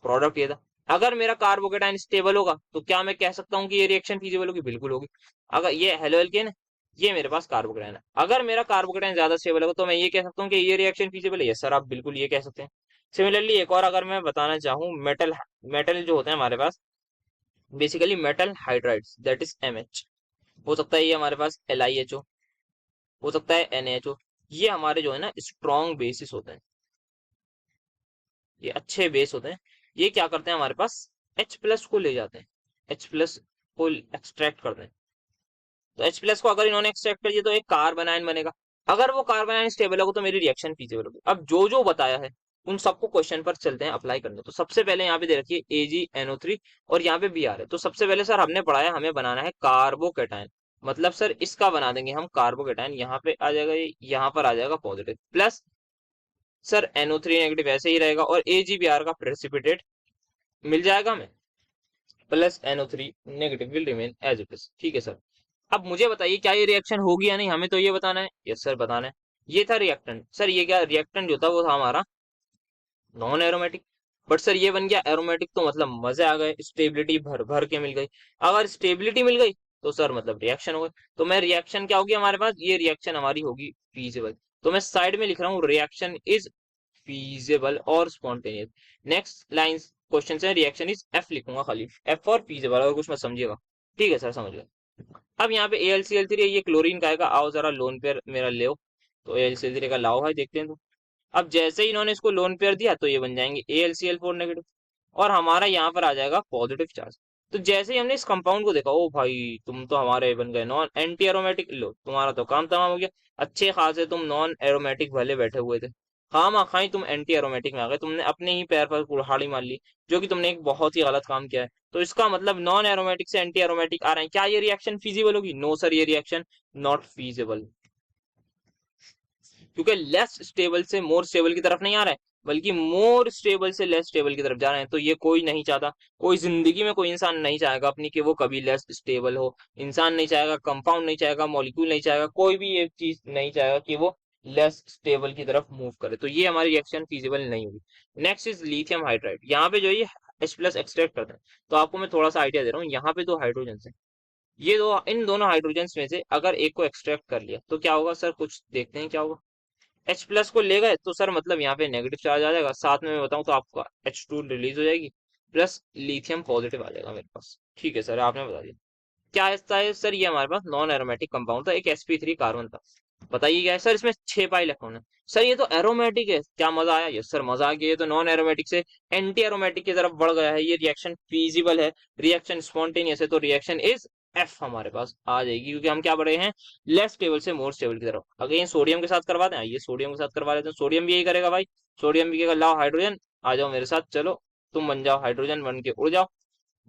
प्रोडक्ट ये था। अगर मेरा कार्बोकेटाइन स्टेबल होगा तो क्या मैं कह सकता हूँ कि ये रिएक्शन फीजिबल होगी? बिल्कुल होगी। अगर ये हेलो एल्केन है, ये मेरे पास कार्बोकेटाइन है, अगर मेरा कार्बोकेटाइन ज्यादा स्टेबल होगा तो मैं ये कह सकता हूँ कि ये रिएक्शन फीजिबल है। यस सर, आप बिल्कुल ये कह सकते हैं। सिमिलरली एक और अगर मैं बताना चाहूँ, मेटल मेटल जो होते हैं हमारे पास, basically metal hydrides that is MH, हो सकता है ये हमारे पास LiHO, हो सकता है NaHO, ये हमारे जो है ना स्ट्रॉन्ग बेसिस होते हैं, ये अच्छे बेस होते हैं। ये क्या करते हैं, हमारे पास H+ को ले जाते हैं, H+ को एक्सट्रैक्ट करते हैं। तो H+ को अगर इन्होंने एक्सट्रैक्ट कर दिया तो एक कार्बन आयन बनेगा, अगर वो कार्बन आयन स्टेबल होगा तो मेरी रिएक्शन फीजिबल होगी। अब जो जो बताया है उन सबको क्वेश्चन पर चलते हैं अप्लाई करने। तो सबसे पहले यहाँ पे दे रखी है AgNO3 और यहाँ पे Br है, तो सबसे पहले सर हमने पढ़ा है हमें बनाना है कार्बोकेटाइन, मतलब सर इसका बना देंगे हम कार्बोकेटाइन, यहाँ पे आ जाएगा ये, यहाँ पर आ जाएगा positive, plus sir NO3 negative ऐसे ही रहेगा और AgBr का प्रेसिपिटेट मिल जाएगा हमें, plus NO3 negative will remain as it is. ठीक है सर, अब मुझे बताइए क्या ये रिएक्शन होगी या नहीं, हमें तो ये बताना है। यस सर बताना है। ये था रिएक्टेंट, सर ये क्या रिएक्टेंट जो था वो था हमारा नॉन एरोमेटिक, बट सर ये बन गया एरोमेटिक, तो मतलब मजे आ गए, स्टेबिलिटी भर भर के मिल गई। अगर स्टेबिलिटी मिल गई तो सर मतलब रिएक्शन हो गई, तो मैं रिएक्शन क्या होगी हमारे पास, ये रिएक्शन हमारी होगी फीजिबल। तो मैं साइड में लिख रहा हूँ रिएक्शन इज फीजिबल और स्पॉन्टेनियस। नेक्स्ट लाइन क्वेश्चन से रिएक्शन इज F लिखूंगा, खाली F और फीजिबल, और कुछ मत समझिएगा। ठीक है सर, समझ गया। अब यहाँ पे AlCl3 ये क्लोरीन का आएगा, आओ जरा लोन पेयर मेरा ले, तो AlCl3 का लाओ है, देखते हैं। तो अब जैसे ही इन्होंने इसको लोन पेयर दिया तो ये बन जाएंगे AlCl4 नेगेटिव, और हमारा यहाँ पर आ जाएगा पॉजिटिव चार्ज। तो जैसे ही हमने इस कंपाउंड को देखा, ओ भाई तुम तो हमारे बन गए नॉन एंटी एरोमेटिक, लो तुम्हारा तो काम तमाम हो गया, अच्छे खासे तुम नॉन एरोमेटिक भले बैठे हुए थे, खामा खाई तुम एंटी एरोमेटिक में आ गए, तुमने अपने ही पैर पर कुल्हाड़ी मार ली, जो कि तुमने एक बहुत ही गलत काम किया है। तो इसका मतलब नॉन एरोमेटिक से एंटी एरोमेटिक आ रहे हैं, क्या ये रिएक्शन फीजिबल होगी? नो सर, ये रिएक्शन नॉट फीजिबल, क्योंकि लेस स्टेबल से मोर स्टेबल की तरफ नहीं आ रहा है, बल्कि मोर स्टेबल से लेस स्टेबल की तरफ जा रहे हैं। तो ये कोई नहीं चाहता, कोई जिंदगी में कोई इंसान नहीं चाहेगा अपनी कि वो कभी लेस स्टेबल हो। इंसान नहीं चाहेगा, कंपाउंड नहीं चाहेगा, मॉलिक्यूल नहीं चाहेगा, कोई भी ये चीज नहीं चाहेगा कि वो लेस स्टेबल की तरफ मूव करे। तो ये हमारी रिएक्शन फीजिबल नहीं होगी। Next is lithium hydride. यहाँ पे जो ये H प्लस एक्सट्रैक्ट करते हैं, तो आपको मैं थोड़ा सा आइडिया दे रहा हूँ। यहाँ पे दो हाइड्रोजन है, ये दो, इन दोनों हाइड्रोजन में से अगर एक को एक्सट्रैक्ट कर लिया तो क्या होगा सर? कुछ देखते हैं क्या होगा। H प्लस को ले गए तो सर मतलब यहाँ पे नेगेटिव चार्ज आ जाएगा, साथ में मैं बताऊं तो आपका H2 रिलीज हो जाएगी, प्लस लिथियम पॉजिटिव आ जाएगा मेरे पास। ठीक है सर, आपने बता दिया। क्या ऐसा है सर? ये हमारे पास नॉन एरोमेटिक कंपाउंड था, एक sp3 कार्बन था। बताइए क्या है सर? इसमें 6 पाई इलेक्ट्रॉन है। सर ये तो एरोमेटिक है, क्या मजा आया? यस सर मजा आ गया। ये तो नॉन एरोमेटिक से एंटी एरोमेटिक की तरफ बढ़ गया है, ये रिएक्शन फीजिबल है, रिएक्शन स्पॉन्टेनियस है। तो रिएक्शन इज एफ हमारे पास आ जाएगी, क्योंकि हम क्या बढ़े हैं? लेस स्टेबल से मोर स्टेबल की तरफ। अगर ये सोडियम के साथ करवा दें, ये सोडियम के साथ करवा लेते हैं, सोडियम भी यही करेगा भाई। सोडियम भी कहेगा लाओ हाइड्रोजन, आ जाओ मेरे साथ, चलो तुम बन जाओ हाइड्रोजन, बन के उड़ जाओ,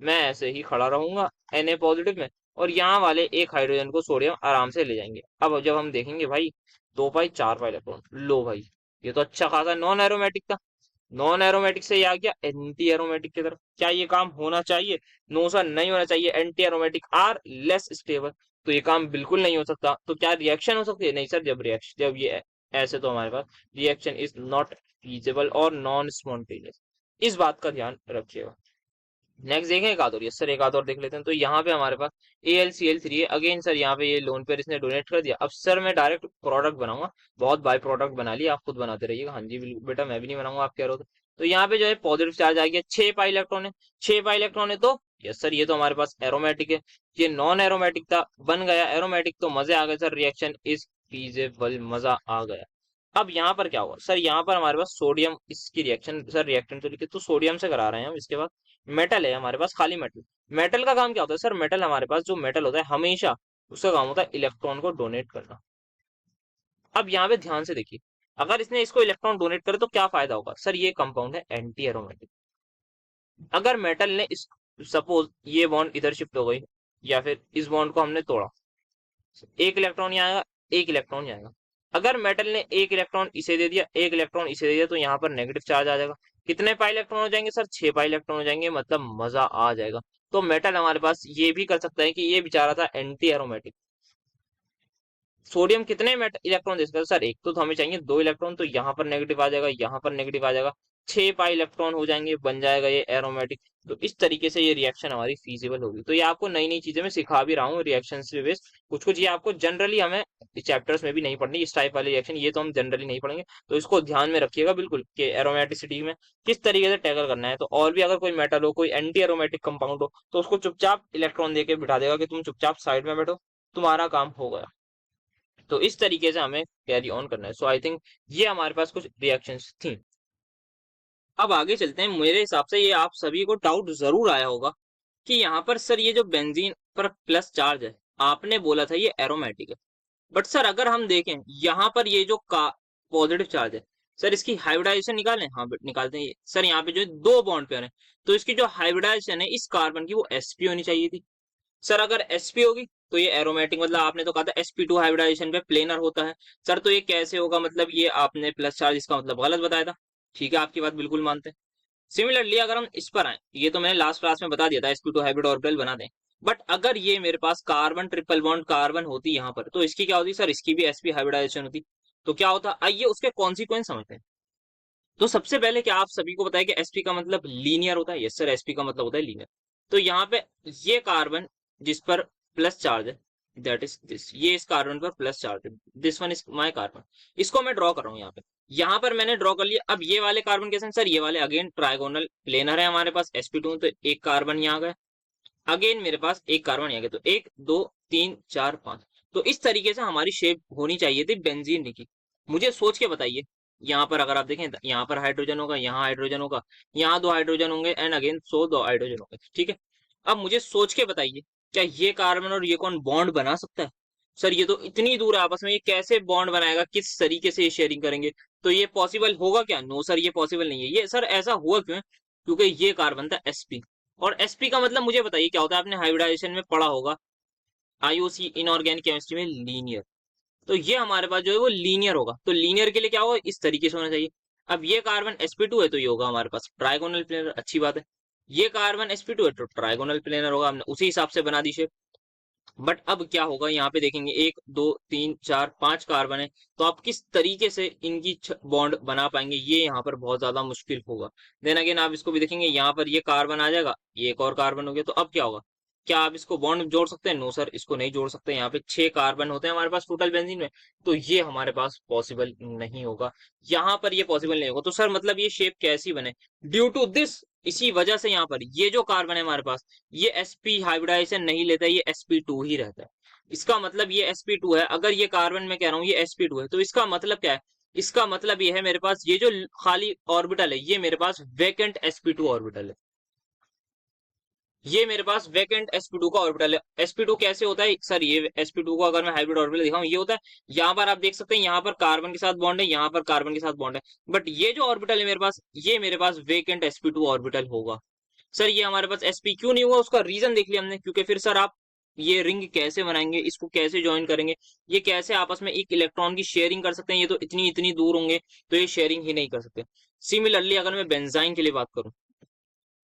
मैं ऐसे ही खड़ा रहूंगा Na पॉजिटिव में, और यहाँ वाले एक हाइड्रोजन को सोडियम आराम से ले जाएंगे। अब जब हम देखेंगे भाई, 2 पाई 4 पाई इलेक्ट्रॉन, लो भाई ये तो अच्छा खासा नॉन एरोमेटिक था। नॉन एरोमेटिक से ये आ गया एंटी एरोमेटिक की तरफ। क्या ये काम होना चाहिए? नो सर, नहीं होना चाहिए। Anti aromatic are less stable, तो ये काम बिल्कुल नहीं हो सकता। तो क्या रिएक्शन हो सकती है? नहीं सर, जब ये ऐसे, तो हमारे पास रिएक्शन इज नॉट फीजिबल और नॉन स्पॉन्टेनियस। इस बात का ध्यान रखिएगा। नेक्स्ट देखें एक आध और, यस सर एक आध और देख लेते हैं। तो यहाँ पे हमारे पास AlCl3 है। अगेन सर यहाँ पे ये लोन पर इसने डोनेट कर दिया। अब सर मैं डायरेक्ट प्रोडक्ट बनाऊंगा, बहुत बाय प्रोडक्ट बना लिया, आप खुद बनाते रहिएगा। हाँ जी बिल्कुल बेटा, मैं भी नहीं बनाऊंगा, आप कह रहे हो तो यहाँ पे जो है पॉजिटिव चार्ज आ गया, 6 पाई इलेक्ट्रॉन है। 6 पाई इलेक्ट्रॉन है तो यस सर ये तो हमारे पास एरोमेटिक है। ये नॉन एरोमेटिक था, बन गया एरोमेटिक, तो मजे आ गए सर, रिएक्शन इज फीजेबल, मजा आ गया। अब यहाँ पर क्या हुआ सर? यहाँ पर हमारे पास सोडियम, इसकी रिएक्शन सर, रिएक्टेंट तो लिखे तो सोडियम से करा रहे हैं हम। इसके बाद मेटल है हमारे पास, खाली मेटल। मेटल का काम क्या होता है सर? मेटल, हमारे पास जो मेटल होता है हमेशा उसका काम होता है इलेक्ट्रॉन को डोनेट करना। अब यहाँ पे ध्यान से देखिए, अगर इसने इसको इलेक्ट्रॉन डोनेट करे तो क्या फायदा होगा सर? ये कंपाउंड है एंटी एरोमेटिक। अगर मेटल ने इस, सपोज ये बॉन्ड इधर शिफ्ट हो गई, या फिर इस बॉन्ड को हमने तोड़ा, एक इलेक्ट्रॉन यहाँ आएगा, एक इलेक्ट्रॉन यहाँ आएगा। अगर मेटल ने एक इलेक्ट्रॉन इसे दे दिया, एक इलेक्ट्रॉन इसे दे दिया, तो यहाँ पर नेगेटिव चार्ज आ जाएगा। कितने पाई इलेक्ट्रॉन हो जाएंगे सर? 6 पाई इलेक्ट्रॉन हो जाएंगे, मतलब मजा आ जाएगा। तो मेटल हमारे पास ये भी कर सकता है कि ये बेचारा था एंटी एरोमेटिक। सोडियम कितने इलेक्ट्रॉन दे सकता है सर? एक तो हमें चाहिए 2 इलेक्ट्रॉन, तो यहाँ पर नेगेटिव आ जाएगा, यहाँ पर नेगेटिव आ जाएगा, 6 पाई इलेक्ट्रॉन हो जाएंगे, बन जाएगा ये एरोमेटिक। तो इस तरीके से ये रिएक्शन हमारी फीजिबल होगी। तो ये आपको नई नई चीजें मैं सिखा भी रहा हूँ रिएक्शन से बेस्ड। कुछ कुछ ये आपको जनरली हमें चैप्टर्स में भी नहीं पढ़नी, इस टाइप वाले रिएक्शन ये तो हम जनरली नहीं पढ़ेंगे। तो इसको ध्यान में रखिएगा बिल्कुल, कि एरोमेटिसिटी में किस तरीके से टैकल करना है। तो और भी अगर कोई मेटल हो, कोई एंटी एरोमेटिक कंपाउंड हो, तो उसको चुपचाप इलेक्ट्रॉन देके बिठा देगा कि तुम चुपचाप साइड में बैठो, तुम्हारा काम हो गया। तो इस तरीके से हमें कैरी ऑन करना है। सो आई थिंक ये हमारे पास कुछ रिएक्शंस थी। अब आगे चलते हैं। मेरे हिसाब से ये आप सभी को डाउट जरूर आया होगा कि यहाँ पर सर ये जो बेंजीन पर प्लस चार्ज है, आपने बोला था ये एरोमेटिक है, बट सर अगर हम देखें यहाँ पर ये जो का पॉजिटिव चार्ज है, सर इसकी हाइब्रिडाइजेशन निकालें। हाँ निकालते हैं। सर यहाँ पे जो 2 बॉन्ड पेयर है, तो इसकी जो हाइब्रिडाइजेशन है इस कार्बन की, वो sp होनी चाहिए थी। सर अगर sp होगी तो ये एरोमेटिक, मतलब आपने तो कहा था sp2 हाइब्रिडाइजेशन पे प्लेनर होता है। सर तो ये कैसे होगा? मतलब ये आपने प्लस चार्ज इसका मतलब गलत बताया था। ठीक है, आपकी बात बिल्कुल मानते हैं। सिमिलरली अगर हम इस पर आए, ये तो मैंने लास्ट क्लास में बता दिया था, sp2 हाइब्रिड ऑर्बिटल बना दें। बट अगर ये मेरे पास कार्बन ट्रिपल बॉन्ड कार्बन होती यहाँ पर, तो इसकी क्या होती सर? इसकी भी sp हाइब्रिडाइजेशन होती। तो क्या होता? आइए उसके कॉन्सिक्वेंस समझते हैं। तो सबसे पहले क्या आप सभी को पता है कि sp का मतलब लीनियर होता है? यस सर, sp का मतलब होता है लीनियर। तो यहाँ पे ये कार्बन जिस पर प्लस चार्ज है, दैट इज दिस, ये इस कार्बन पर प्लस चार्ज है, this one is my carbon. इसको मैं ड्रॉ कर रहा हूँ यहाँ पे। यहाँ पर मैंने ड्रॉ कर लिया। अब ये वाले कार्बन कैसे हैं सर? ये वाले अगेन ट्राइगोनल प्लेनर है हमारे पास, sp2, तो एक कार्बन यहाँ गया, अगेन मेरे पास एक कार्बन यहाँ गया, तो 1 2 3 4 5। तो इस तरीके से हमारी शेप होनी चाहिए थी बेंजीन की। मुझे सोच के बताइए, यहाँ पर अगर आप देखें, यहाँ पर हाइड्रोजन होगा, यहाँ हाइड्रोजन होगा, यहाँ 2 हाइड्रोजन होंगे, एंड अगेन 2 हाइड्रोजन होंगे। ठीक है, अब मुझे सोच के बताइए, क्या ये कार्बन और ये कौन बॉन्ड बना सकता है? सर ये तो इतनी दूर है आपस में, ये कैसे बॉन्ड बनाएगा? किस तरीके से ये शेयरिंग करेंगे? तो ये पॉसिबल होगा क्या? नो सर, ये पॉसिबल नहीं है। ये सर ऐसा हुआ क्यों है? क्योंकि ये कार्बन था sp, और sp का मतलब मुझे बताइए क्या होता है? आपने हाइब्रिडाइजेशन में पढ़ा होगा, आईओसी इनऑर्गेनिक केमिस्ट्री में, लीनियर। तो ये हमारे पास जो है वो लीनियर होगा। तो लीनियर के लिए क्या होगा? इस तरीके से होना चाहिए। अब ये कार्बन sp2 है तो ये होगा हमारे पास ट्राइगोनल प्लेनर, अच्छी बात है। ये कार्बन sp2 है तो ट्राइगोनल प्लेनर होगा, हमने उसी हिसाब से बना दी शेप। बट अब क्या होगा? यहाँ पे देखेंगे 1 2 3 4 5 कार्बन है, तो आप किस तरीके से इनकी बॉन्ड बना पाएंगे? ये यहाँ पर बहुत ज्यादा मुश्किल होगा। देन अगेन आप इसको भी देखेंगे, यहाँ पर ये कार्बन आ जाएगा, ये एक और कार्बन हो गया, तो अब क्या होगा? क्या आप इसको बॉन्ड जोड़ सकते हैं? नो सर, इसको नहीं जोड़ सकते। यहाँ पे 6 कार्बन होते हैं हमारे पास टोटल बेंजीन में, तो ये हमारे पास पॉसिबल नहीं होगा। यहाँ पर ये पॉसिबल नहीं होगा। तो सर मतलब ये शेप कैसी बने? ड्यू टू दिस, इसी वजह से यहाँ पर ये जो कार्बन है हमारे पास, ये sp हाइब्रिडाइजेशन नहीं लेता है, ये sp2 ही रहता है। इसका मतलब ये sp2 है। अगर ये कार्बन में कह रहा हूँ ये sp2 है, तो इसका मतलब क्या है? इसका मतलब ये है मेरे पास ये जो खाली ऑर्बिटल है, ये मेरे पास वेकेंट sp2 ऑर्बिटल है। ये मेरे पास वेकेंट sp2 का ऑर्बिटल है। sp2 कैसे होता है सर? ये sp2 को अगर मैं हाइब्रिड ऑर्बिटल दिखाऊं, ये होता है, यहाँ पर आप देख सकते हैं, यहाँ पर कार्बन के साथ बॉन्ड है, यहाँ पर कार्बन के साथ बॉन्ड है। बट ये जो ऑर्बिटल है मेरे पास, ये मेरे पास वेकेंट sp2 ऑर्बिटल होगा। सर ये हमारे पास sp क्यों नहीं हुआ? उसका रीजन देख लिया हमने, क्योंकि फिर सर आप ये रिंग कैसे बनाएंगे, इसको कैसे ज्वाइन करेंगे, ये कैसे आपस में एक इलेक्ट्रॉन की शेयरिंग कर सकते हैं? ये तो इतनी इतनी दूर होंगे, तो ये शेयरिंग ही नहीं कर सकते। सिमिलरली अगर मैं बेंजाइन के लिए बात करूं,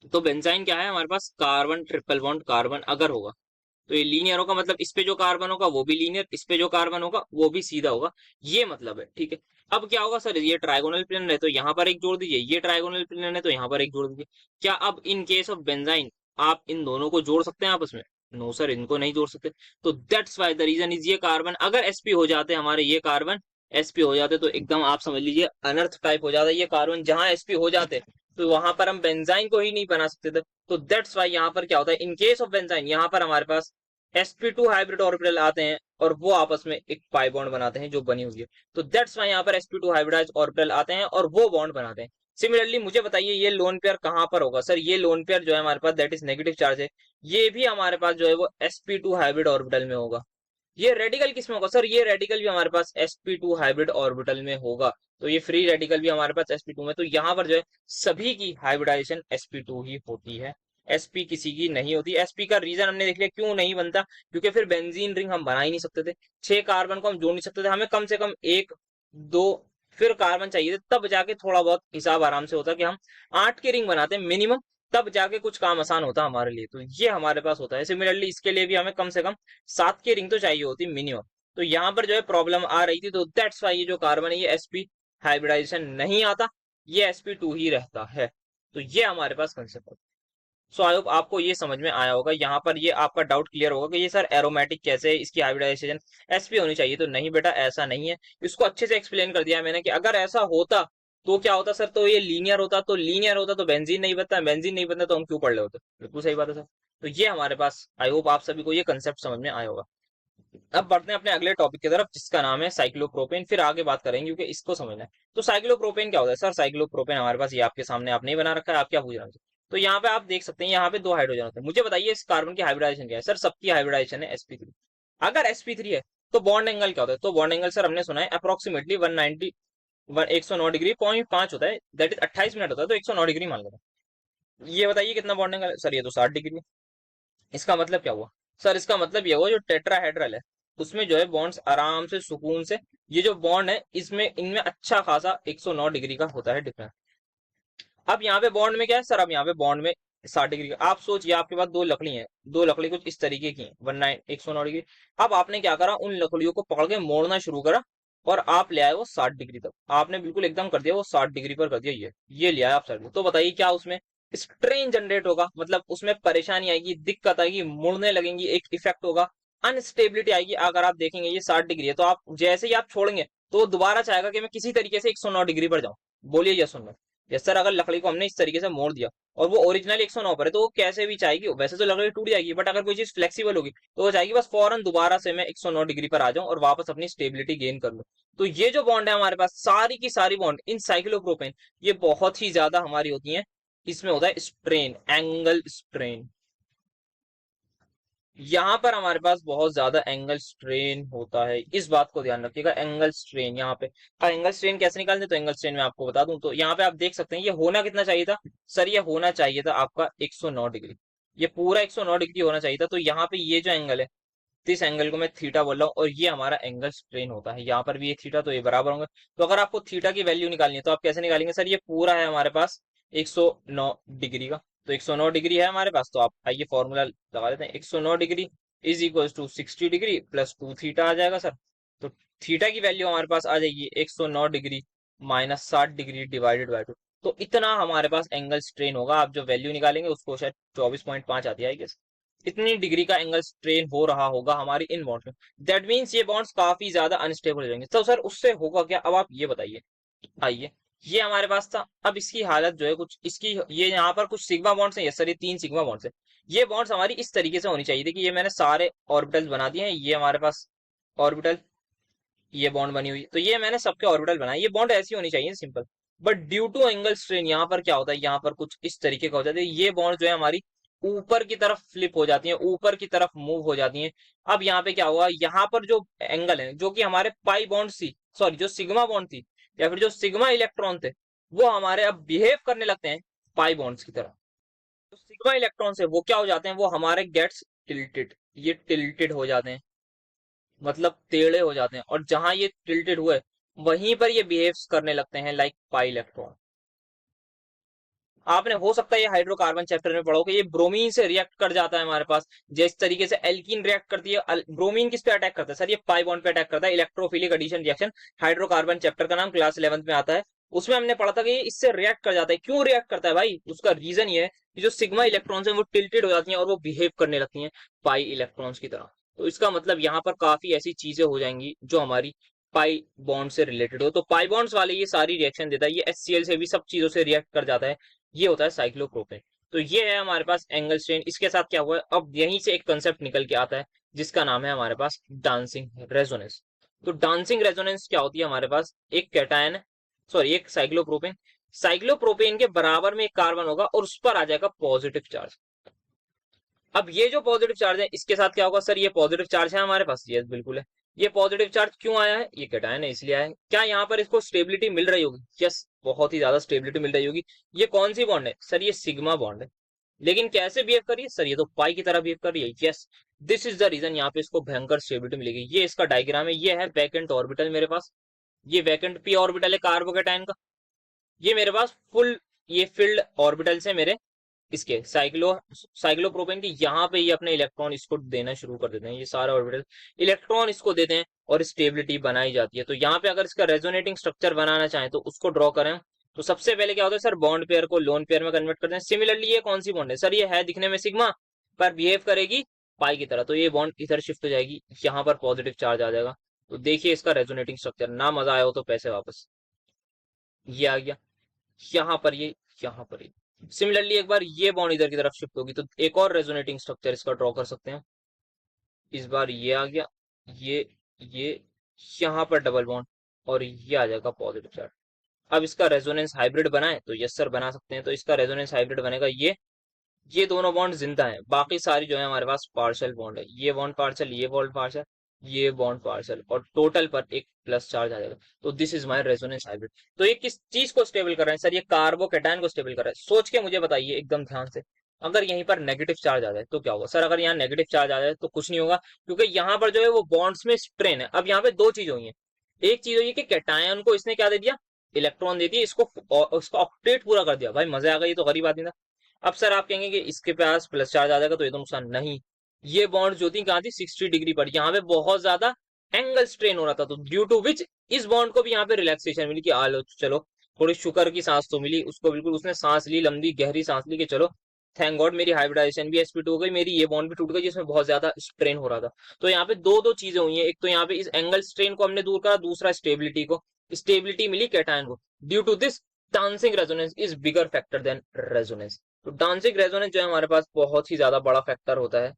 तो बेंजाइन क्या है? हमारे पास कार्बन ट्रिपल बॉन्ड कार्बन अगर होगा, तो ये लीनियर होगा, मतलब इस पे जो कार्बन होगा वो भी लीनियर, इस पे जो कार्बन होगा वो भी सीधा होगा, ये मतलब है, ठीक है। अब क्या होगा सर? ये ट्राइगोनल प्लेनर है तो यहाँ पर एक जोड़ दीजिए, ये ट्राइगोनल प्लेनर है तो यहाँ पर एक जोड़ दीजिए। क्या अब इन केस ऑफ बेंजाइन आप इन दोनों को जोड़ सकते हैं आपस में? नो सर, इनको नहीं जोड़ सकते। तो that's why the reason is, ये कार्बन अगर sp हो जाते हमारे, ये कार्बन sp हो जाते तो एकदम आप समझ लीजिए अनर्थ टाइप हो जाता। ये कार्बन जहां sp हो जाते तो वहां पर हम बेंजाइन को ही नहीं बना सकते थे। तो दैट्स वाई यहाँ पर क्या होता है? इन केस ऑफ बेंजाइन यहाँ पर हमारे पास sp2 हाइब्रिड ऑर्बिटल आते हैं और वो आपस में एक पाई बॉन्ड बनाते हैं जो बनी हुई है। तो दैट्स वाई यहाँ पर sp2 हाइब्रिडाइज ऑर्बिटल आते हैं और वो बॉन्ड बनाते हैं। सिमिलरली मुझे बताइए ये लोन पेयर कहाँ पर होगा? सर ये लोन पेयर जो है हमारे पास, दैट इज नेगेटिव चार्ज है, ये भी हमारे पास जो है वो sp2 हाइब्रिड ऑर्बिटल में होगा। ये रेडिकल किसमें होगा? सर ये रेडिकल भी हमारे पास sp2 हाइब्रिड ऑर्बिटल में होगा। तो ये फ्री रेडिकल भी हमारे पास sp2 में, तो यहाँ पर जो है सभी की हाइब्रिडाइजेशन sp2 ही होती है, sp किसी की नहीं होती। sp का रीजन हमने देख लिया क्यों नहीं बनता, क्योंकि फिर बेंजीन रिंग हम बना ही नहीं सकते थे, 6 कार्बन को हम जोड़ नहीं सकते थे, हमें कम से कम 1 2 फिर कार्बन चाहिए थे, तब जाके थोड़ा बहुत हिसाब आराम से होता कि हम 8 की रिंग बनाते मिनिमम, तब जाके कुछ काम आसान होता हमारे लिए। तो ये हमारे पास होता है। सिमिलरली इसके लिए भी हमें कम से कम 7 की रिंग तो चाहिए होती मिनिमम। तो यहाँ पर जो है प्रॉब्लम आ रही थी, तो दैट्स वाई ये जो कार्बन है ये sp हाइब्रिडाइजेशन नहीं आता, ये sp2 ही रहता है। तो ये हमारे पास कंसेप्ट। सो आई होप आपको ये समझ में आया होगा। यहाँ पर ये आपका डाउट क्लियर होगा कि ये सर एरोमेटिक कैसे है, इसकी हाइब्रिडाइजेशन sp होनी चाहिए। तो नहीं बेटा, ऐसा नहीं है। इसको अच्छे से एक्सप्लेन कर दिया है मैंने कि अगर ऐसा होता तो क्या होता सर? तो ये लीनियर होता, तो लीनियर होता तो बेंजीन नहीं बनता, बेंजीन नहीं बनता तो हम क्यों पढ़ रहे होते? बिल्कुल सही बात है सर। तो ये हमारे पास, आई होप आप सभी को ये कंसेप्ट समझ में आया होगा। अब बढ़ते हैं अपने अगले टॉपिक की तरफ, जिसका नाम है साइक्लोप्रोपेन। फिर आगे बात करेंगे क्योंकि इसको समझना है। तो साइक्लोप्रोपेन क्या होता है सर? साइक्लोप्रोपेन हमारे पास ये आपके सामने, आपने ही बना रखा है, आप क्या पूछ रहे हैं? तो यहाँ पे आप देख सकते हैं, यहाँ पे 2 हाइड्रोजन होते हैं। मुझे बताइए इस कार्बन की हाइब्रिडाइजेशन क्या है? सर सबकी हाइब्रिडाइजेशन है sp3। अगर sp3 है तो बॉन्ड एंगल क्या होता है? तो बॉन्ड एंगल सर हमने सुना है अप्रोक्सीमेटली 190 109 डिग्री 0.5 होता है, दैट इज 28 मिनट होता है, तो 109 डिग्री मान लेते हैं। ये बताइए कितना बॉन्ड एंगल है? सर ये तो 60 डिग्री है। इसका मतलब क्या हुआ? सर इसका मतलब ये हुआ जो टेट्राहेड्रल है उसमें जो है बॉन्ड्स आराम से सुकून से, ये जो बॉन्ड है इसमें इनमें अच्छा खासा 109 डिग्री का होता है डिफरेंस। अब यहाँ पे बॉन्ड में क्या है सर? अब यहाँ पे बॉन्ड में 60 डिग्री का। आप सोचिए आपके पास 2 लकड़ी है, 2 लकड़ी कुछ इस तरीके की है, 109 डिग्री। अब आपने क्या करा? उन लकड़ियों को पकड़ के मोड़ना शुरू करा और आप ले आए वो 60 डिग्री तक। आपने बिल्कुल एकदम कर दिया वो 60 डिग्री पर कर दिया, ये ले आया आप 60 डिग्री। तो बताइए क्या उसमें स्ट्रेन जनरेट होगा? मतलब उसमें परेशानी आएगी, दिक्कत आएगी, मुड़ने लगेंगी, एक इफेक्ट होगा, अनस्टेबिलिटी आएगी। अगर आप देखेंगे ये 60 डिग्री है तो आप जैसे ही आप छोड़ेंगे तो वो दोबारा चाहेगा कि मैं किसी तरीके से 109 डिग्री पर जाऊं। बोलिए यस सुन। यस सर, अगर लकड़ी को हमने इस तरीके से मोड़ दिया और वो ओरिजिनल 109 पर है तो वो कैसे भी चाहेगी, वैसे तो लकड़ी टूट जाएगी, बट अगर कोई चीज फ्लेक्सिबल होगी तो वो चाहेगी बस फौरन दोबारा से मैं 109 डिग्री पर आ जाऊं और वापस अपनी स्टेबिलिटी गेन कर लूं। तो ये जो बॉन्ड है हमारे पास, सारी की सारी बॉन्ड इन साइक्लोप्रोपेन, ये बहुत ही ज्यादा हमारी होती है। इसमें होता है स्ट्रेन, एंगल स्ट्रेन। यहाँ पर हमारे पास बहुत ज्यादा एंगल स्ट्रेन होता है, इस बात को ध्यान रखिएगा। एंगल स्ट्रेन यहाँ पे, एंगल स्ट्रेन कैसे निकालते हैं, तो एंगल स्ट्रेन मैं आपको बता दूं। तो यहाँ पे आप देख सकते हैं ये होना कितना चाहिए था सर, ये होना चाहिए था आपका 109 डिग्री। ये पूरा 109 डिग्री होना चाहिए था। तो यहाँ पे ये जो एंगल है, तो इस एंगल को मैं थीटा बोल रहा हूँ, और ये हमारा एंगल स्ट्रेन होता है। यहाँ पर भी एक थीटा, तो ये बराबर होंगे। तो अगर आपको थीटा की वैल्यू निकालनी है तो आप कैसे निकालेंगे सर, ये पूरा है हमारे पास 109 डिग्री का। तो 109 डिग्री है हमारे पास, तो आप आइए फॉर्मूला लगा देते हैं। 109 degree is equal to 60 degree plus 2 theta आ जाएगा सर। तो थीटा की वैल्यू हमारे पास आ जाएगी 109 degree minus 60 degree divided by 2। तो इतना हमारे पास एंगल स्ट्रेन होगा। आप जो वैल्यू निकालेंगे उसको शायद 24.5 आती है, इतनी डिग्री का एंगल स्ट्रेन हो रहा होगा हमारी इन बॉन्ड्स में। दैट मीन्स ये बॉन्ड्स काफी ज्यादा अनस्टेबल हो जाएंगे। तो सर उससे होगा क्या, अब आप ये बताइए। आइए, ये हमारे पास था। अब इसकी हालत जो है कुछ इसकी, ये यहाँ पर कुछ सिग्मा बॉन्ड्स हैं, यस सर, ये 3 सिग्मा बॉन्ड्स है। ये बॉन्ड्स हमारी इस तरीके से होनी चाहिए थी कि ये मैंने सारे ऑर्बिटल्स बना दिए हैं। ये हमारे पास ऑर्बिटल, ये बॉन्ड बनी हुई, तो ये मैंने सबके ऑर्बिटल बनाए। ये बॉन्ड ऐसी होनी चाहिए simple. But due to angle strain यहाँ पर क्या होता है, यहाँ पर कुछ इस तरीके का हो जाता है। ये बॉन्ड जो है हमारी ऊपर की तरफ फ्लिप हो जाती है, ऊपर की तरफ मूव हो जाती है। अब यहाँ पे क्या हुआ, यहाँ पर जो एंगल है, जो कि हमारे पाई बॉन्ड थी, सॉरी जो सिग्मा बॉन्ड थी, या फिर जो सिग्मा इलेक्ट्रॉन थे, वो हमारे अब बिहेव करने लगते हैं पाई बॉन्ड्स की तरह। तो सिग्मा इलेक्ट्रॉन से वो क्या हो जाते हैं, वो हमारे गेट्स टिल्टेड, ये टिल्टेड हो जाते हैं, मतलब टेढ़े हो जाते हैं। और जहां ये टिल्टेड हुए वहीं पर ये बिहेव्स करने लगते हैं लाइक पाई इलेक्ट्रॉन। आपने हो सकता है ये हाइड्रोकार्बन चैप्टर में पढ़ो कि ये ब्रोमीन से रिएक्ट कर जाता है हमारे पास, जिस तरीके से एल्कीन रिएक्ट करती है। ब्रोमीन किस पे अटैक करता है सर, ये पाई बॉन्ड पे अटैक करता है। Electrophilic addition reaction, hydrocarbon chapter का नाम, क्लास 11th में आता है। उसमें हमने पढ़ा था कि ये इससे रिएक्ट कर जाता है। क्यों रिएक्ट करता है भाई, उसका रीजन ये है कि जो सिग्मा इलेक्ट्रॉन्स हैं वो टिल्टेड हो जाती हैं और वो बिहेव करने लगती हैं पाई इलेक्ट्रॉन्स की तरह। तो इसका मतलब यहाँ पर काफी ऐसी चीजें हो जाएंगी जो हमारी पाई बॉन्ड से रिलेटेड हो। तो पाई बॉन्ड्स वाले ये सारी रिएक्शन देता है। ये HCl से भी सब चीजों से रिएक्ट कर जाता है। ये होता है साइक्लोप्रोपेन। तो ये है हमारे पास एंगल स्ट्रेन। इसके साथ क्या हुआ है, अब यहीं से एक कंसेप्ट निकल के आता है जिसका नाम है हमारे पास डांसिंग रेजोनेंस। तो डांसिंग रेजोनेंस क्या होती है, हमारे पास एक कैटायन है, सॉरी एक साइक्लोप्रोपेन। साइक्लोप्रोपेन के बराबर में एक कार्बन होगा और उस पर आ जाएगा पॉजिटिव चार्ज। अब ये जो पॉजिटिव चार्ज है इसके साथ क्या होगा सर, ये पॉजिटिव चार्ज है हमारे पास, ये बिल्कुल है। ये पॉजिटिव चार्ज क्यों आया है, ये कैटायन है इसलिए आया है। क्या यहाँ पर इसको स्टेबिलिटी मिल रही होगी, यस, बहुत ही ज्यादा स्टेबिलिटी मिल रही होगी। ये कौन सी बॉन्ड है सर, ये सिग्मा बॉन्ड है। लेकिन कैसे बिहेव कर रही है सर, ये तो पाई की तरह बिहेव कर रही है। Yes, this is the reason यहाँ पे इसको भयंकर स्टेबिलिटी मिलेगी। ये इसका डायग्राम है, ये है वैकेंट ऑर्बिटल मेरे पास। ये वैकेंट पी ऑर्बिटल है कार्बोकेटाइन का। ये मेरे पास फुल, ये फिल्ड ऑर्बिटल्स है मेरे इसके साइक्लोप्रोपेन के। यहाँ पे ये अपने इलेक्ट्रॉन इसको देना शुरू कर देते हैं, ये सारे ऑर्बिटल इलेक्ट्रॉन इसको देते हैं और स्टेबिलिटी बनाई जाती है। तो यहाँ पे अगर इसका रेजोनेटिंग स्ट्रक्चर बनाना चाहें तो उसको ड्रॉ करें। तो सबसे पहले क्या होता है सर, बॉन्ड पेयर को लोन पेयर में कन्वर्ट करते हैं। सिमिलरली ये कौन सी बॉन्ड है सर, ये है दिखने में सिग्मा पर बिहेव करेगी पाई की तरह। तो ये बॉन्ड इधर शिफ्ट हो जाएगी, यहाँ पर पॉजिटिव चार्ज आ जाएगा। तो देखिए इसका रेजोनेटिंग स्ट्रक्चर, ना मजा आया हो तो पैसे वापस। ये आ गया यहाँ पर, ये यहाँ पर ये सिमिलरली एक बार ये बॉन्ड इधर की तरफ शिफ्ट होगी तो एक और रेजोनेटिंग स्ट्रक्चर इसका ड्रॉ कर सकते हैं। इस बार ये आ गया, ये यहाँ पर डबल बॉन्ड और ये आ जाएगा पॉजिटिव चार्ज। अब इसका रेजोनेंस हाइब्रिड बनाए तो यस सर बना सकते हैं। तो इसका रेजोनेंस हाइब्रिड बनेगा, ये दोनों बॉन्ड जिंदा हैं, बाकी सारी जो है हमारे पास पार्शियल बॉन्ड है। ये बॉन्ड पार्शियल, ये बॉन्ड पार्शियल, ये बॉन्ड पार्शियल, और टोटल पर एक प्लस चार्ज आ जाएगा। तो this is my resonance hybrid. तो ये किस चीज को स्टेबल कर रहे हैं सर, ये कार्बोकेटायन को स्टेबल कर रहा है। सोच के मुझे बताइए एकदम ध्यान से, अगर यहीं पर नेगेटिव चार्ज आ जाए तो क्या होगा सर, अगर यहाँ नेगेटिव चार्ज आ जाए तो कुछ नहीं होगा, क्योंकि यहाँ पर जो है वो बॉन्ड्स में स्ट्रेन है। अब यहाँ पे दो चीज हुई है। एक चीज हुई है कि कैटायन को इसने क्या दे दिया, इलेक्ट्रॉन दे दिया, इसको ऑक्टेट पूरा कर दिया। भाई मजा आ गया, ये तो गरीब आदमी था। अब सर आप कहेंगे कि इसके पास प्लस चार्ज आ जाएगा तो ये तो नुकसान नहीं। ये बॉन्ड जो थी कहाँ थी, 60 डिग्री पर। यहाँ पे बहुत ज्यादा एंगल स्ट्रेन हो रहा था, तो ड्यू टू विच इस बॉन्ड को भी यहाँ पे रिलैक्सेशन मिली कि आलो चलो, थोड़ी शुक्र की सांस तो मिली उसको। बिल्कुल उसने सांस ली, लंबी गहरी सांस ली कि चलो थैंक गॉड मेरी हाइब्रिडाइजेशन भी sp2 हो गई, मेरी ये बॉन्ड भी टूट गई जिसमें बहुत ज्यादा स्ट्रेन हो रहा था। तो यहाँ पे दो दो चीजें हुई हैं, एक तो यहाँ पे इस एंगल स्ट्रेन को हमने दूर करा, दूसरा स्टेबिलिटी को, स्टेबिलिटी मिली कैटायन को। Due to this dancing resonance is bigger factor than resonance. तो डांसिंग रेजोनेंस जो है हमारे पास बहुत ही ज्यादा बड़ा फैक्टर होता है।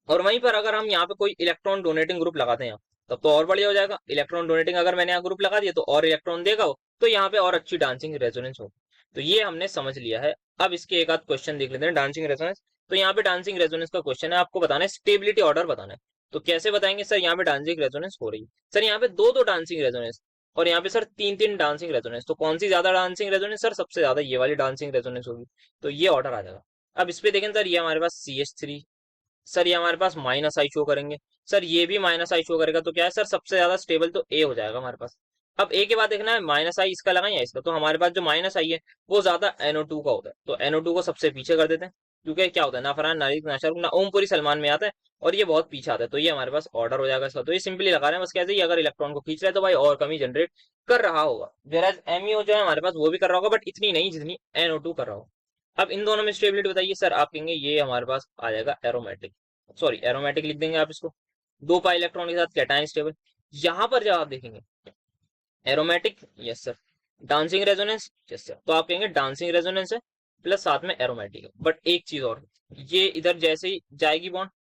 और वहीं पर अगर हम यहाँ पे कोई इलेक्ट्रॉन डोनेटिंग ग्रुप लगाते हैं तब तो और बढ़िया हो जाएगा। इलेक्ट्रॉन डोनेटिंग अगर मैंने यहाँ ग्रुप लगा दिया तो और इलेक्ट्रॉन देगा वो, तो यहाँ पे और अच्छी डांसिंग रेजोनेंस होगी। तो ये हमने समझ लिया है। अब इसके एक आध क्वेश्चन देख लेते हैं। डांसिंग रेजोनेंस, तो यहाँ पे डांसिंग रेजोनेंस का क्वेश्चन है, आपको बताना है स्टेबिलिटी ऑर्डर बताना है। तो कैसे बताएंगे सर, यहाँ पे डांसिंग रेजोनेंस हो रही है, सर यहाँ पे दो दो डांसिंग रेजोनेंस, और यहाँ पे सर तीन तीन डांसिंग रेजोनेंस, तो कौन सी ज्यादा डांसिंग रेजोनेंस, सर सबसे ज्यादा ये वाली डांसिंग रेजोनेंस होगी। तो ये ऑर्डर आ जाएगा। अब इस पे देखें सर, ये हमारे पास CH3, सर ये हमारे पास -I शो करेंगे, सर ये भी -I शो करेगा, तो क्या है सर, सबसे ज्यादा स्टेबल तो ए हो जाएगा हमारे पास। अब ए के बाद देखना है -I इसका लगा या इसका, तो हमारे पास जो -I है वो ज्यादा NO2 का होता है, तो NO2 को सबसे पीछे कर देते हैं, क्योंकि क्या होता है ना, फरहान नारिक ना शाहरुख ना ओमपुरी सलमान में आता है, और ये बहुत पीछे आता है, तो ये हमारे पास ऑर्डर हो जाएगा इसका। तो ये सिंपली लगा रहे हैं बस, कैसे ही अगर इलेक्ट्रॉन को खींच रहे हैं तो भाई और कमी जनरेट कर रहा होगा, वेराज MEO जो है हमारे पास वो भी कर रहा होगा, बट इतनी नहीं जितनी NO2 कर रहा होगा। अब इन दोनों में स्टेबिलिटी बताइए सर, आप कहेंगे ये हमारे पास आ जाएगा एरोमेटिक, सॉरी एरोमेटिक लिख देंगे आप इसको, 2 पाई इलेक्ट्रॉन के साथ कैटायन स्टेबल। यहां पर जब आप देखेंगे aromatic, yes sir, dancing resonance, yes sir, तो आप कहेंगे डांसिंग रेजोनेंस है प्लस साथ में एरोमेटिक है। बट एक चीज और, ये इधर जैसे ही जाएगी बॉन्ड,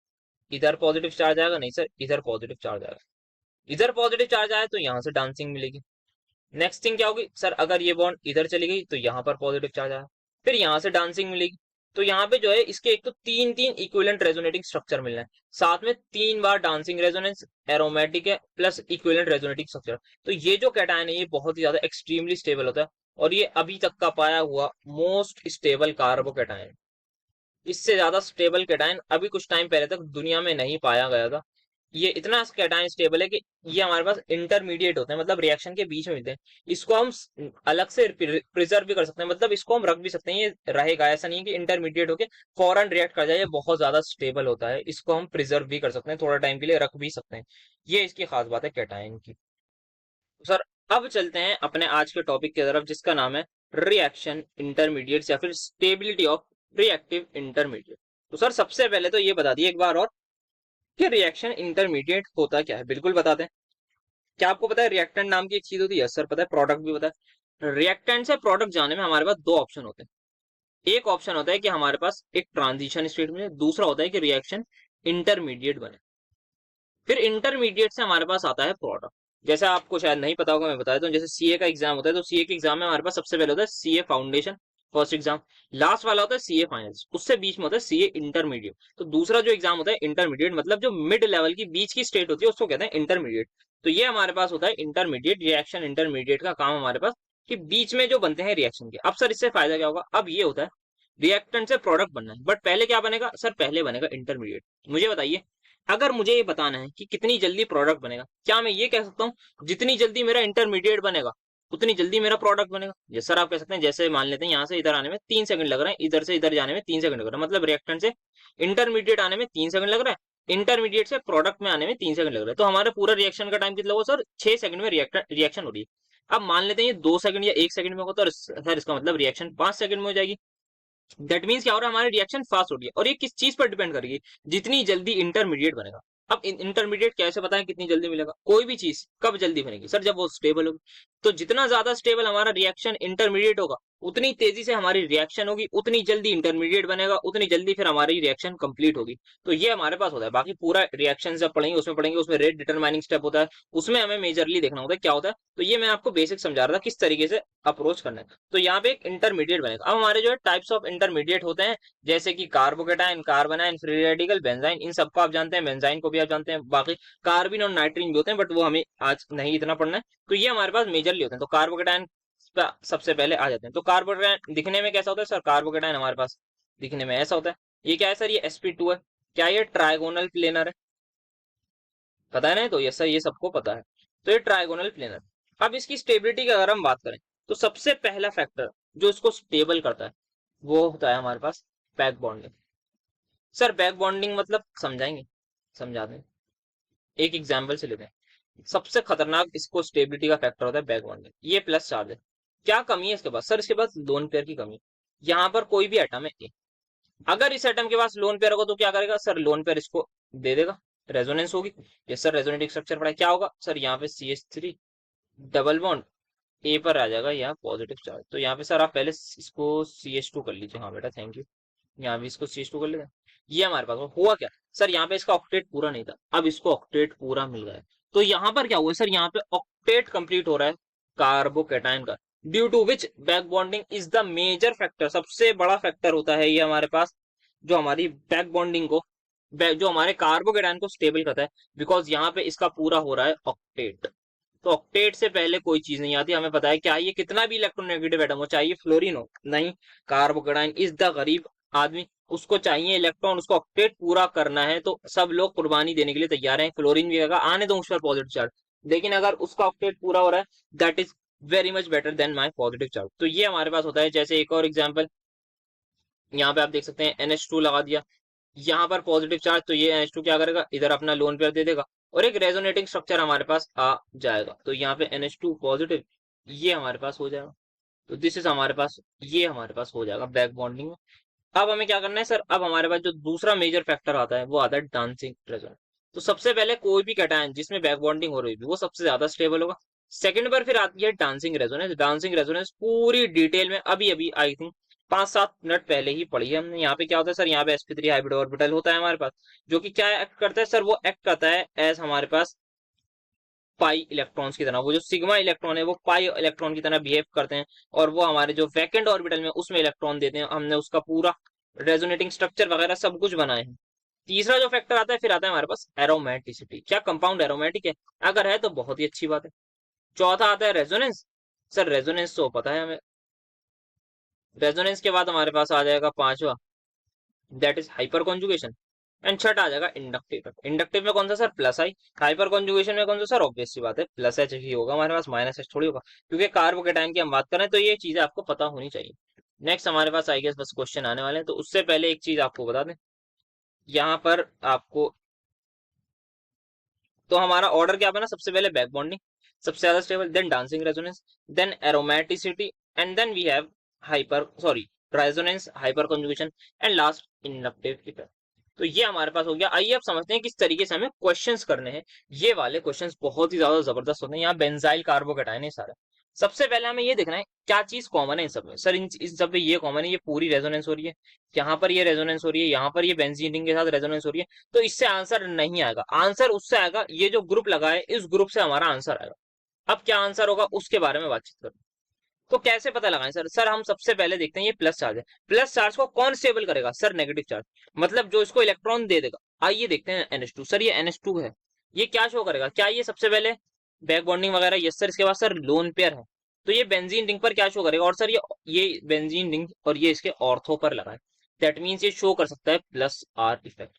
इधर पॉजिटिव चार्ज आएगा, नहीं सर इधर पॉजिटिव चार्ज आएगा, इधर पॉजिटिव चार्ज आया तो यहाँ से डांसिंग मिलेगी। नेक्स्ट थिंग क्या होगी सर, अगर ये बॉन्ड इधर चली गई तो यहाँ पर पॉजिटिव चार्ज आया, फिर यहाँ से डांसिंग मिलेगी। तो यहाँ पे जो है इसके एक तो तीन तीन इक्विवेलेंट रेजोनेटिंग स्ट्रक्चर मिल रहे हैं, साथ में 3 बार डांसिंग रेजोनेंस, एरोमेटिक है प्लस इक्विवेलेंट रेजोनेटिंग स्ट्रक्चर। तो ये जो कैटायन है ये बहुत ही ज्यादा एक्सट्रीमली स्टेबल होता है, और ये अभी तक का पाया हुआ मोस्ट स्टेबल कार्बो कैटायन। इससे ज्यादा स्टेबल कैटायन अभी कुछ टाइम पहले तक दुनिया में नहीं पाया गया था। ये इतना कैटायन स्टेबल है कि ये हमारे पास इंटरमीडिएट होते हैं, मतलब रिएक्शन के बीच में मिलते हैं। इसको हम अलग से प्रिजर्व भी कर सकते हैं, मतलब इसको हम रख भी सकते हैं, ये रहेगा, ऐसा नहीं है कि इंटरमीडिएट होके फौरन रिएक्ट कर जाए, ये बहुत ज्यादा स्टेबल होता है, इसको हम प्रिजर्व भी कर सकते हैं, थोड़ा टाइम के लिए रख भी सकते हैं। ये इसकी खास बात है कैटायन की। सर अब चलते हैं अपने आज के टॉपिक की तरफ, जिसका नाम है रिएक्शन इंटरमीडिएट्स या फिर स्टेबिलिटी ऑफ रिएक्टिव इंटरमीडिएट। तो सर सबसे पहले तो ये बता दिए एक बार और कि रिएक्शन इंटरमीडिएट होता क्या है, बिल्कुल बताते हैं। क्या आपको पता है रिएक्टेंट नाम की एक चीज होती है, सर पता है, प्रोडक्ट भी पता है। रिएक्टेंट से प्रोडक्ट जाने में हमारे पास दो ऑप्शन होते हैं। एक ऑप्शन होता है कि हमारे पास एक ट्रांजिशन स्टेट में, दूसरा होता है कि रिएक्शन इंटरमीडिएट बने। फिर इंटरमीडिएट से हमारे पास आता है प्रोडक्ट। जैसे आपको शायद नहीं पता होगा, मैं बता देता हूँ। जैसे सीए का एग्जाम होता है, तो सीए के एग्जाम में हमारे पास सबसे पहले होता है CA foundation, first exam. Last वाला होता है सीए फाइनल्स, उससे बीच में होता है सीए इंटरमीडिएट। तो दूसरा जो एग्जाम होता है इंटरमीडिएट, मतलब जो मिड लेवल की बीच की स्टेट होती है उसको कहते हैं इंटरमीडिएट। तो ये हमारे पास होता है इंटरमीडिएट, रिएक्शन इंटरमीडिएट का काम हमारे पास कि बीच में जो बनते हैं रिएक्शन के। अब सर इससे फायदा क्या होगा, अब ये होता है रिएक्टेंट से प्रोडक्ट बनना है, बट पहले क्या बनेगा सर, पहले बनेगा इंटरमीडिएट। मुझे बताइए, अगर मुझे ये बताना है कि कितनी जल्दी प्रोडक्ट बनेगा, क्या मैं ये कह सकता हूँ जितनी जल्दी मेरा इंटरमीडिएट बनेगा उतनी जल्दी मेरा प्रोडक्ट बनेगा? ये सर आप कह सकते हैं, जैसे मान लेते हैं यहाँ से इधर आने में 3 सेकंड लग रहे हैं, इधर से इधर जाने में 3 सेकंड लग रहा है, मतलब रिएक्टेंट से इंटरमीडिएट आने में 3 सेकंड लग रहा है, इंटरमीडिएट से प्रोडक्ट में आने में 3 सेकंड लग रहा है। तो हमारे पूरा रिएक्शन का टाइम कितना होगा सर, 6 सेकंड में रिएक्शन हो रही है। अब मान लेते हैं ये 2 सेकंड या 1 सेकंड में होगा, तो सर इसका मतलब रिएक्शन 5 सेकंड में हो जाएगी। दैट मीन्स क्या हो रहा है, हमारी रिएक्शन फास्ट हो रही है। और ये किस चीज पर डिपेंड करेगी, जितनी जल्दी इंटरमीडिएट बनेगा। अब इंटरमीडिएट कैसे पता है कितनी जल्दी मिलेगा, कोई भी चीज कब जल्दी बनेगी सर, जब वो स्टेबल होगी। तो जितना ज्यादा स्टेबल हमारा रिएक्शन इंटरमीडिएट होगा, उतनी तेजी से हमारी रिएक्शन होगी, उतनी जल्दी इंटरमीडिएट बनेगा, उतनी जल्दी फिर हमारी रिएक्शन कंप्लीट होगी। तो ये हमारे पास होता है। बाकी पूरा रिएक्शन जब पढ़ेंगे उसमें रेट डिटरमाइनिंग स्टेप होता है, उसमें हमें मेजरली देखना होता है क्या होता है। तो ये मैं आपको बेसिक समझा रहा था किस तरीके से अप्रोच करना है। तो यहाँ पे एक इंटरमीडिएट बनेगा। अब हमारे जो है टाइप्स ऑफ इंटरमीडिएट होते हैं, जैसे कि कार्बोकेटाइन, कार्बोनाइन, फ्री रेडिकल, बेंजाइन, इन सबको आप जानते हैं, बेंजाइन को भी आप जानते हैं। बाकी कार्बिन और नाइट्रीन भी होते हैं, बट वो हमें आज नहीं इतना पढ़ना है। तो ये हमारे पास मेजरली होते हैं। तो कार्बोकेटाइन सबसे पहले आ जाते हैं। तो कार्बोकेटाइन दिखने में कैसा होता है सर, कार्बोकेटाइन हमारे पास दिखने में ऐसा होता है। ये क्या है सर, ये sp2 है। क्या ये ट्राइगोनल प्लेनर है, पता है ना? तो ये सर ये सबको पता है। तो ये ट्राइगोनल प्लेनर। अब इसकी स्टेबिलिटी की अगर हम बात करें, तो सबसे पहला फैक्टर जो इसको स्टेबल करता है वो होता है हमारे पास back bonding. Sir back bonding मतलब समझाएंगे, समझा दें, एक एग्जाम्पल से लेते हैं। सबसे खतरनाक इसको स्टेबिलिटी का फैक्टर होता है बैक बॉन्डिंग। ये प्लस चार्ज है, क्या कमी है इसके पास सर, इसके पास लोन पेयर की कमी है। यहाँ पर कोई भी एटम है A, अगर इस एटम के पास लोन पेयर होगा तो क्या करेगा सर, लोन पेयर इसको दे देगा, रेजोनेंस होगी। ये सर रेजोनेटिव स्ट्रक्चर पढ़ा, क्या होगा सर, यहाँ पे CH3 डबल बॉन्ड ए पर आ जाएगा यहाँ पॉजिटिव चार्ज। तो यहाँ पे सर आप पहले इसको CH2 कर लीजिए। हाँ बेटा थैंक यू। यहाँ भी इसको CH2 कर लेते हैं। ये हमारे पास हुआ क्या सर, यहाँ पे इसका ऑक्टेट पूरा नहीं था, अब इसको ऑक्टेट पूरा मिल गया है। तो यहाँ पर क्या हुआ सर, यहाँ पे ऑक्टेट कंप्लीट हो रहा है कार्बोकेटाइन का। Due to which back bonding is the major factor, सबसे बड़ा फैक्टर होता है ये हमारे पास जो हमारी बैक बॉन्डिंग को जो हमारे कार्बोकेटाइन को स्टेबल करता है, बिकॉज यहाँ पे इसका पूरा हो रहा है ऑक्टेट। तो ऑक्टेट से पहले कोई चीज नहीं आती, हमें पता है क्या ये कितना भी इलेक्ट्रोनेगेटिव एटम हो, चाहिए फ्लोरीन हो, नहीं, कार्बोकेटाइन इज द गरीब आदमी, उसको चाहिए इलेक्ट्रॉन, उसको ऑक्टेट पूरा करना है, तो सब लोग कुर्बानी देने के लिए तैयार हैं, फ्लोरीन भी आएगा, आने दो उस पर पॉजिटिव चार्ज, लेकिन अगर उसका ऑक्टेट पूरा हो रहा है that is very much better than my positive charge. तो ये हमारे पास होता है। जैसे एक और एग्जाम्पल यहाँ पे आप देख सकते हैं, NH2 लगा दिया, यहाँ पर पॉजिटिव चार्ज, तो ये NH2 क्या करेगा, इधर अपना लोन पेयर दे देगा और एक रेजोनेटिंग स्ट्रक्चर हमारे पास आ जाएगा। तो यहाँ पे NH2 पॉजिटिव, ये हमारे पास हो जाएगा। तो दिस इज हमारे पास, ये हमारे पास हो जाएगा बैक बॉन्डिंग में। अब हमें क्या करना है सर, अब हमारे पास जो दूसरा मेजर फैक्टर आता है वो आता है डांसिंग रेजोनेंस। तो सबसे पहले कोई भी कैटायन जिसमें बैक बॉन्डिंग हो रही है वो सबसे ज्यादा स्टेबल होगा। सेकंड पर फिर आती है डांसिंग रेजोनेंस। डांसिंग रेजोनेंस पूरी डिटेल में अभी अभी आई थिंक 5-7 मिनट पहले ही पढ़ी है हमने। यहाँ पे क्या होता है सर, यहाँ पे sp3 हाइब्रिड ऑर्बिटल होता है हमारे पास, जो कि क्या एक्ट करता है सर, वो एक्ट करता है एज हमारे पास पाई इलेक्ट्रॉन्स की तरह। वो जो सिग्मा इलेक्ट्रॉन है वो पाई इलेक्ट्रॉन की तरह बिहेव करते हैं, और वो हमारे जो वैकेंट ऑर्बिटल में उसमें इलेक्ट्रॉन देते हैं। हमने उसका पूरा रेजोनेटिंग स्ट्रक्चर वगैरह सब कुछ बनाए हैं। तीसरा जो फैक्टर आता है फिर आता है हमारे पास एरोमेटिसिटी, क्या कंपाउंड एरोमेटिक है, अगर है तो बहुत ही अच्छी बात है। चौथा आता है रेजोनेंस, सर रेजोनेंस तो पता है हमें। रेजोनेंस के बाद हमारे पास आ जाएगा पांचवा, that is hyper conjugation. And छठा आ जाएगा इंडक्टिव। इंडक्टिव में कौन सा सर, प्लस आई। हाइपर कॉन्जुगेशन में कौन सा सर, ऑब्वियस सी बात है प्लस एच ही होगा हमारे पास, माइनस एच थोड़ी होगा, क्योंकि कार्बोकेटाइन की हम बात करें तो ये चीजें आपको पता होनी चाहिए। नेक्स्ट हमारे पास आई गेस बस क्वेश्चन आने वाले हैं, तो उससे पहले एक चीज आपको बता दें, यहाँ पर आपको, तो हमारा ऑर्डर क्या बना, सबसे पहले बैक बॉन्डिंग सबसे ज्यादा stable, then dancing resonance, then aromaticity, and then we have hyper sorry resonance, hyperconjugation, and last inductive effect. तो ये हमारे पास हो गया। आइए अब समझते हैं किस तरीके से हमें क्वेश्चंस करने हैं। ये वाले क्वेश्चंस बहुत ही ज्यादा जबरदस्त होते हैं। यहाँ बेंजाइल कार्बोकेटाइन है सारा। सबसे पहले हमें ये देखना है क्या चीज कॉमन है इन सब में, सर इन सब में ये कॉमन है, ये पूरी रेजोनेंस हो रही है, यहाँ पर ये रेजोनेंस हो रही है, यहाँ पर ये बेंजीन रिंग के साथ रेजोनेंस हो रही है। तो इससे आंसर नहीं आएगा, आंसर उससे आएगा, ये जो ग्रुप लगा है इस ग्रुप से हमारा आंसर आएगा। अब क्या आंसर होगा उसके बारे में बातचीत करो। तो कैसे पता लगाएं सर, हम सबसे पहले देखते हैं ये प्लस चार्ज है, प्लस चार्ज को कौन स्टेबल करेगा सर, नेगेटिव चार्ज, मतलब जो इसको इलेक्ट्रॉन दे देगा। आइए देखते हैं NH2, सर ये NH2 है, ये क्या शो करेगा, क्या ये सबसे पहले बैक बॉन्डिंग वगैरह, यस सर, इसके बाद सर लोन पेयर है, तो ये बेंजीन रिंग पर क्या शो करेगा, और सर ये बेंजीन रिंग और ये इसके ऑर्थो पर लगा है, दैट मीन्स ये शो कर सकता है प्लस आर इफेक्ट।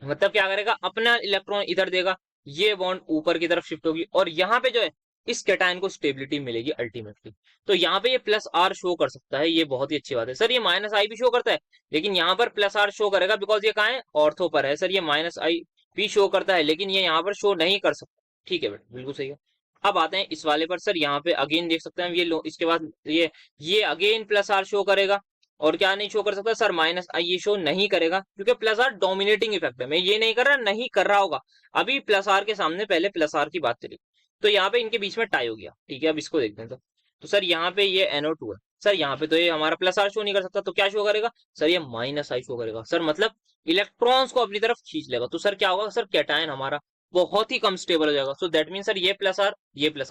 मतलब क्या करेगा, अपना इलेक्ट्रॉन इधर देगा, ये बॉन्ड ऊपर की तरफ शिफ्ट होगी, और यहाँ पे जो है इस कैटायन को स्टेबिलिटी मिलेगी अल्टीमेटली। तो यहाँ पे ये प्लस आर शो कर सकता है, ये बहुत ही अच्छी बात है। सर ये माइनस आई भी शो करता है, लेकिन यहाँ पर प्लस आर शो करेगा बिकॉज ये कहाँ है, ऑर्थो पर है। सर ये माइनस आई भी शो करता है, लेकिन ये यहाँ पर शो नहीं कर सकता। ठीक है बेटा, बिल्कुल सही है। अब आते हैं इस वाले पर, सर यहाँ पे अगेन देख सकते हैं ये लो, इसके बाद ये अगेन प्लस आर शो करेगा, और क्या नहीं शो कर सकता सर, माइनस आई ये शो नहीं करेगा, क्योंकि प्लस आर डोमिनेटिंग इफेक्ट है। मैं ये नहीं कर रहा, नहीं कर रहा होगा, अभी प्लस आर के सामने पहले प्लस आर की बात चली, तो यहाँ पे इनके बीच में टाई हो गया। ठीक है, अब इसको देखते हैं। तो सर यहाँ पे ये NO2 है, सर यहाँ पे तो ये हमारा प्लस आर शो नहीं कर सकता, तो क्या शो करेगा सर, ये माइनस आई शो करेगा। सर मतलब इलेक्ट्रॉन्स को अपनी तरफ खींच लेगा, तो सर क्या होगा सर, कैटायन हमारा बहुत ही कम स्टेबल हो जाएगा। सो दैट मीन सर ये प्लस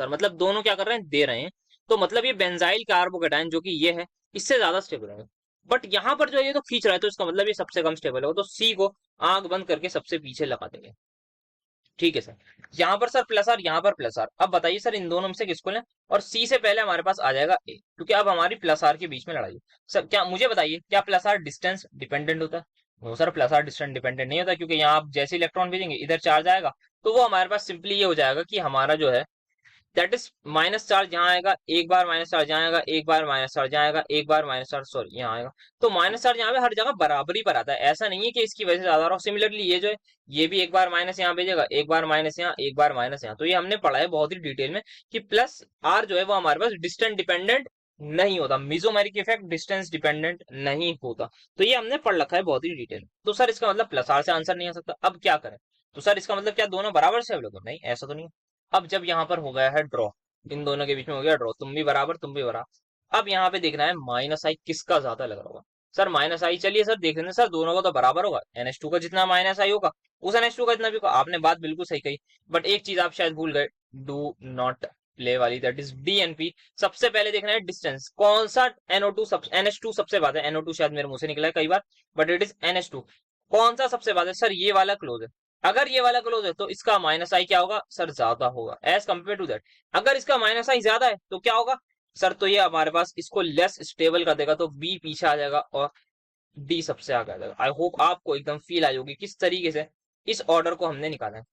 आर मतलब दोनों क्या कर रहे हैं, दे रहे हैं, तो मतलब ये बेंजाइल कार्बोकेटायन जो कि ये है इससे ज्यादा स्टेबल है। बट यहाँ पर जो ये तो खींच रहा है, तो इसका मतलब ये सबसे कम स्टेबल होगा, तो सी को आंख बंद करके सबसे पीछे लगा देंगे। ठीक है सर, यहाँ पर सर प्लस आर, यहाँ पर प्लस आर, अब बताइए सर इन दोनों में से किसको लें, और सी से पहले हमारे पास आ जाएगा ए, क्योंकि अब हमारी प्लस आर के बीच में लड़ाई है। सर क्या मुझे बताइए, क्या प्लस आर डिस्टेंस डिपेंडेंट होता है, no sir plus R distance dependent नहीं होता, क्योंकि यहाँ आप जैसे इलेक्ट्रॉन भेजेंगे इधर चार्ज आएगा, तो वो हमारे पास सिंपली ये हो जाएगा कि हमारा जो है दैट इज माइनस चार्ज यहाँ आएगा, एक बार माइनस चार्ज यहाँ आएगा, एक बार माइनस चार्ज यहाँ आएगा, एक बार माइनस चार्ज सॉरी यहाँ आएगा। तो माइनस चार्ज यहाँ पे हर जगह बराबरी पर आता है, ऐसा नहीं है कि इसकी वजह से ज्यादा रहा हो। सिमिलरली ये जो है ये भी एक बार माइनस यहाँ भेजेगा, एक बार माइनस यहाँ, एक बार माइनस यहाँ। तो ये हमने पढ़ा है बहुत ही डिटेल में कि प्लस आर जो है वो हमारे पास डिस्टेंस डिपेंडेंट नहीं होता, मिजोमेरिक इफेक्ट डिस्टेंस डिपेंडेंट नहीं होता। तो ये हमने पढ़ रखा है बहुत ही डिटेल। तो सर इसका मतलब प्लस आर से आंसर नहीं आ सकता, अब क्या करें, तो सर इसका मतलब क्या दोनों बराबर से अवेलेबल, नहीं ऐसा तो नहीं। अब जब यहाँ पर हो गया है ड्रॉ, इन दोनों के बीच में हो गया ड्रॉ, तुम भी बराबर तुम भी बराबर, अब यहाँ पे देखना है माइनस आई किसका ज्यादा लग रहा होगा। सर माइनस आई, चलिए सर देख लेते सर, दोनों का तो बराबर होगा, NH2 का जितना माइनस आई होगा उस NH2 का जितना भी होगा। आपने बात बिल्कुल सही कही, बट एक चीज आप शायद भूल गए, डू नॉट डिस्प्ले वाली, दैट इज डीएनपी। सबसे पहले देखना है डिस्टेंस, कौन सा NO2 NH2 सबसे ज्यादा है। NO2 शायद मेरे मुंह से निकला है कई बार, बट इट इज NH2। कौन सा सबसे ज्यादा है सर, ये वाला क्लोज है। अगर ये वाला क्लोज है तो इसका माइनस आई क्या होगा सर, ज्यादा होगा एज कंपेयर टू दैट। अगर इसका माइनस आई ज्यादा है तो क्या होगा सर, तो ये हमारे पास इसको लेस स्टेबल कर देगा, तो बी पीछे आ जाएगा और डी सबसे आगे आ जाएगा। आई होप आपको एकदम फील आई होगी किस तरीके से इस ऑर्डर को हमने निकाला है।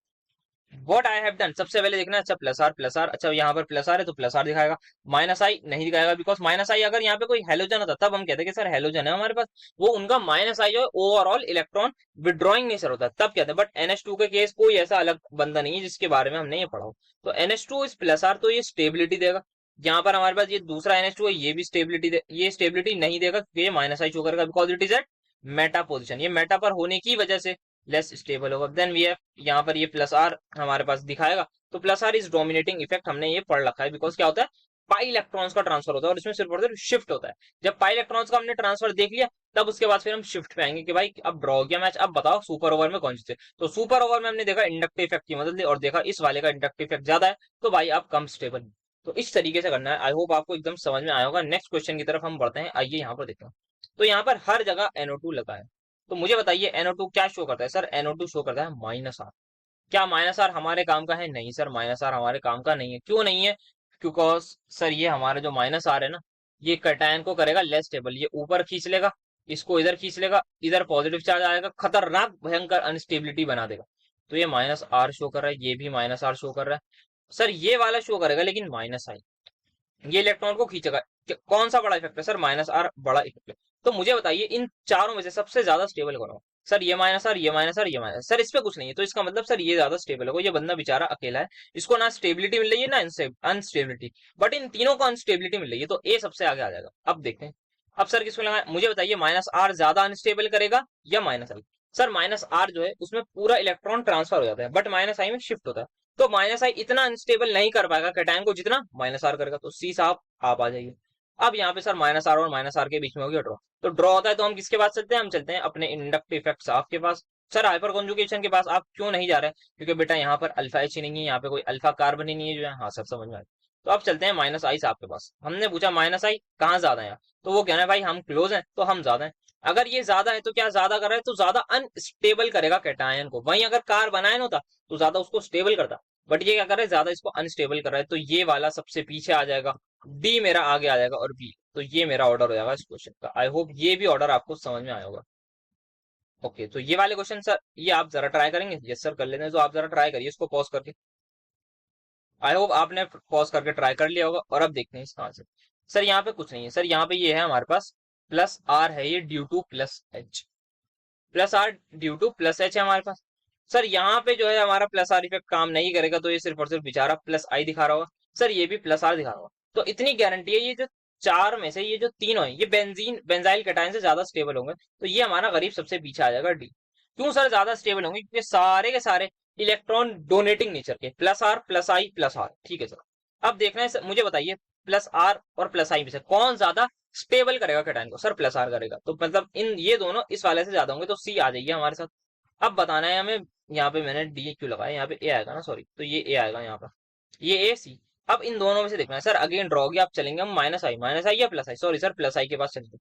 वॉट आई हैव डन, सबसे पहले देखना है, अच्छा प्लस आर, अच्छा यहाँ पर प्लस आर है तो प्लस आर दिखाएगा, माइनस आई नहीं दिखाएगा, बिकॉज माइनस आई अगर यहाँ पे कोई हेलोजन होता तब हम कहते कि सर हेलोजन है हमारे पास, वो उनका माइनस आई जो है ओवरऑल इलेक्ट्रॉन विड्रॉइंग नेचर होता है तब कहते हैं। बट NH2 के केस कोई ऐसा अलग बंदा नहीं है जिसके बारे में हमने ये पढ़ा हो। तो NH2 इस प्लस आर, तो ये स्टेबिलिटी देगा। यहाँ पर हमारे पास ये दूसरा NH2 है, ये भी स्टेबिलिटी ये स्टेबिलिटी नहीं देगा क्योंकि ये माइनस आई शो करेगा, because it is at meta position, ये मेटा पर होने की वजह से लेस स्टेबल होगा। देन वी हैव यहाँ पर ये प्लस आर हमारे पास दिखाएगा, तो plus R is dominating effect, हमने ये पढ़ रखा है। बिकॉज क्या होता है, पाई इलेक्ट्रॉन्स का ट्रांसफर होता है और इसमें सिर्फ और सिर्फ शिफ्ट होता है। जब पाई इलेक्ट्रॉन्स का हमने ट्रांसफर देख लिया, तब उसके बाद फिर हम शिफ्ट पे आएंगे कि भाई अब ड्रॉ किया मैच, अब बताओ सुपर ओवर में कौन सी थे। तो सुपर ओवर में हमने देखा इंडक्टिव इफेक्ट की मदद ली और देखा इस वाले का इंडक्टिव इफेक्ट ज्यादा है, तो भाई आप कम स्टेबल। तो इस तरीके से करना है। आई होप आपको एकदम समझ में आया होगा। नेक्स्ट क्वेश्चन की तरफ हम बढ़ते हैं, आइए यहाँ पर देखते हैं। तो यहाँ पर हर जगह NO2 लगा है, तो मुझे बताइए NO2 क्या शो करता है सर, NO2 शो करता है माइनस आर। क्या माइनस आर हमारे काम का है, नहीं सर माइनस आर हमारे काम का नहीं है। क्यों नहीं है, बिकॉज सर ये हमारा जो माइनस आर है ना, ये कटायन को करेगा लेस स्टेबल, ये ऊपर खींच लेगा, इसको इधर खींच लेगा, इधर पॉजिटिव चार्ज आएगा, खतरनाक भयंकर अनस्टेबिलिटी बना देगा। तो ये माइनस आर शो कर रहा है, ये भी माइनस आर शो कर रहा है सर, ये वाला शो करेगा लेकिन माइनस आई, ये इलेक्ट्रॉन को खींचेगा। कौन सा बड़ा इफेक्ट है सर, माइनस आर बड़ा इफेक्ट है। तो मुझे बताइए इन चारों में से सबसे ज्यादा स्टेबल कौन होगा सर, ये माइनस आर, ये माइनस आर, ये माइनस सर, इस पे कुछ नहीं है, तो इसका मतलब सर ये ज्यादा स्टेबल होगा। ये बंदा बेचारा अकेला है, इसको ना स्टेबिलिटी मिल रही है ना अनस्टेबिलिटी, बट इन तीनों को अनस्टेबिलिटी मिल रही है, तो ए सबसे आगे आ जाएगा। अब देखते हैं, अब सर किसको लगा, मुझे बताइए माइनस आर ज्यादा अनस्टेबल करेगा या minus I. Sir minus R जो है उसमें पूरा इलेक्ट्रॉन ट्रांसफर हो जाता है, बट माइनस आई में शिफ्ट होता है, तो माइनस आई इतना अनस्टेबल नहीं कर पाएगा कैटायन को जितना माइनस आर करेगा। तो सी साहब आप आ जाइए। अब यहाँ पे सर माइनस आर और माइनस आर के बीच में हो गया ड्रॉ, तो ड्रॉ होता है तो हम किसके पास चलते हैं, हम चलते हैं अपने इंडक्टिव इफेक्ट साहब के पास। सर हाइपर कॉन्जुगेशन के पास आप क्यों नहीं जा रहे, क्योंकि बेटा यहाँ पर अल्फा एच ही नहीं है, यहाँ पे कोई अल्फा कार्बन ही नहीं है जो है। हाँ सर समझ में आया। तो आप चलते हैं माइनस आई साहब के पास। हमने पूछा माइनस आई कहाँ ज्यादा है, तो वो कहना है भाई हम क्लोज हैं तो हम ज्यादा है। अगर ये ज्यादा है तो क्या ज्यादा कर रहा है, तो ज्यादा अनस्टेबल करेगा कैटायन को। वहीं अगर कार्बन आयन होता तो ज्यादा उसको स्टेबल करता, बट ये क्या कर रहा है, ज्यादा इसको अनस्टेबल कर रहा है, तो ये वाला सबसे पीछे आ जाएगा, डी मेरा आगे आ जाएगा और बी। तो ये मेरा ऑर्डर हो जाएगा इस क्वेश्चन का। आई होप ये भी ऑर्डर आपको समझ में आया होगा। ओके, तो ये वाले क्वेश्चन सर ये आप जरा ट्राई करेंगे, यस सर कर लेते हैं, तो आप जरा ट्राई करिए इसको पॉज करके। आई होप आपने पॉज करके ट्राई कर लिया होगा। और अब देखते हैं इसका आंसर। सर यहाँ पे कुछ नहीं है सर, यहाँ पे ये है हमारे पास प्लस आर है, ये due to plus H, plus R due to plus H है हमारे पास। सर यहाँ पे जो है हमारा प्लस आर इफेक्ट काम नहीं करेगा, तो ये सिर्फ और सिर्फ बेचारा प्लस आई दिखा रहा होगा। सर ये भी प्लस आर दिखा रहा होगा। तो इतनी गारंटी है, ये जो चार में से ये जो तीनों है ये बेंजाइल कैटायन से ज्यादा स्टेबल होंगे, तो ये हमारा गरीब सबसे पीछे आ जाएगा डी। क्यों सर ज्यादा स्टेबल होंगे, क्योंकि सारे के सारे इलेक्ट्रॉन डोनेटिंग नेचर के, प्लस आई प्लस आर। ठीक है सर, अब देखना है मुझे बताइए प्लस आर और प्लस आई में से कौन ज्यादा स्टेबल करेगा कैटायन को। सर प्लस आर करेगा, तो मतलब इन ये दोनों इस वाले से ज्यादा होंगे, तो सी आ जाइए हमारे साथ। अब बताना है हमें, यहाँ पे मैंने डी क्यों लगाया, यहाँ पे ए आएगा ना, सॉरी, तो ये ए आएगा यहाँ पर, ये ए सी। अब इन दोनों में से देखना है सर, अगेन ड्रॉ होगी, आप चलेंगे हम माइनस आई या प्लस आई, सॉरी सर प्लस आई के पास चलते,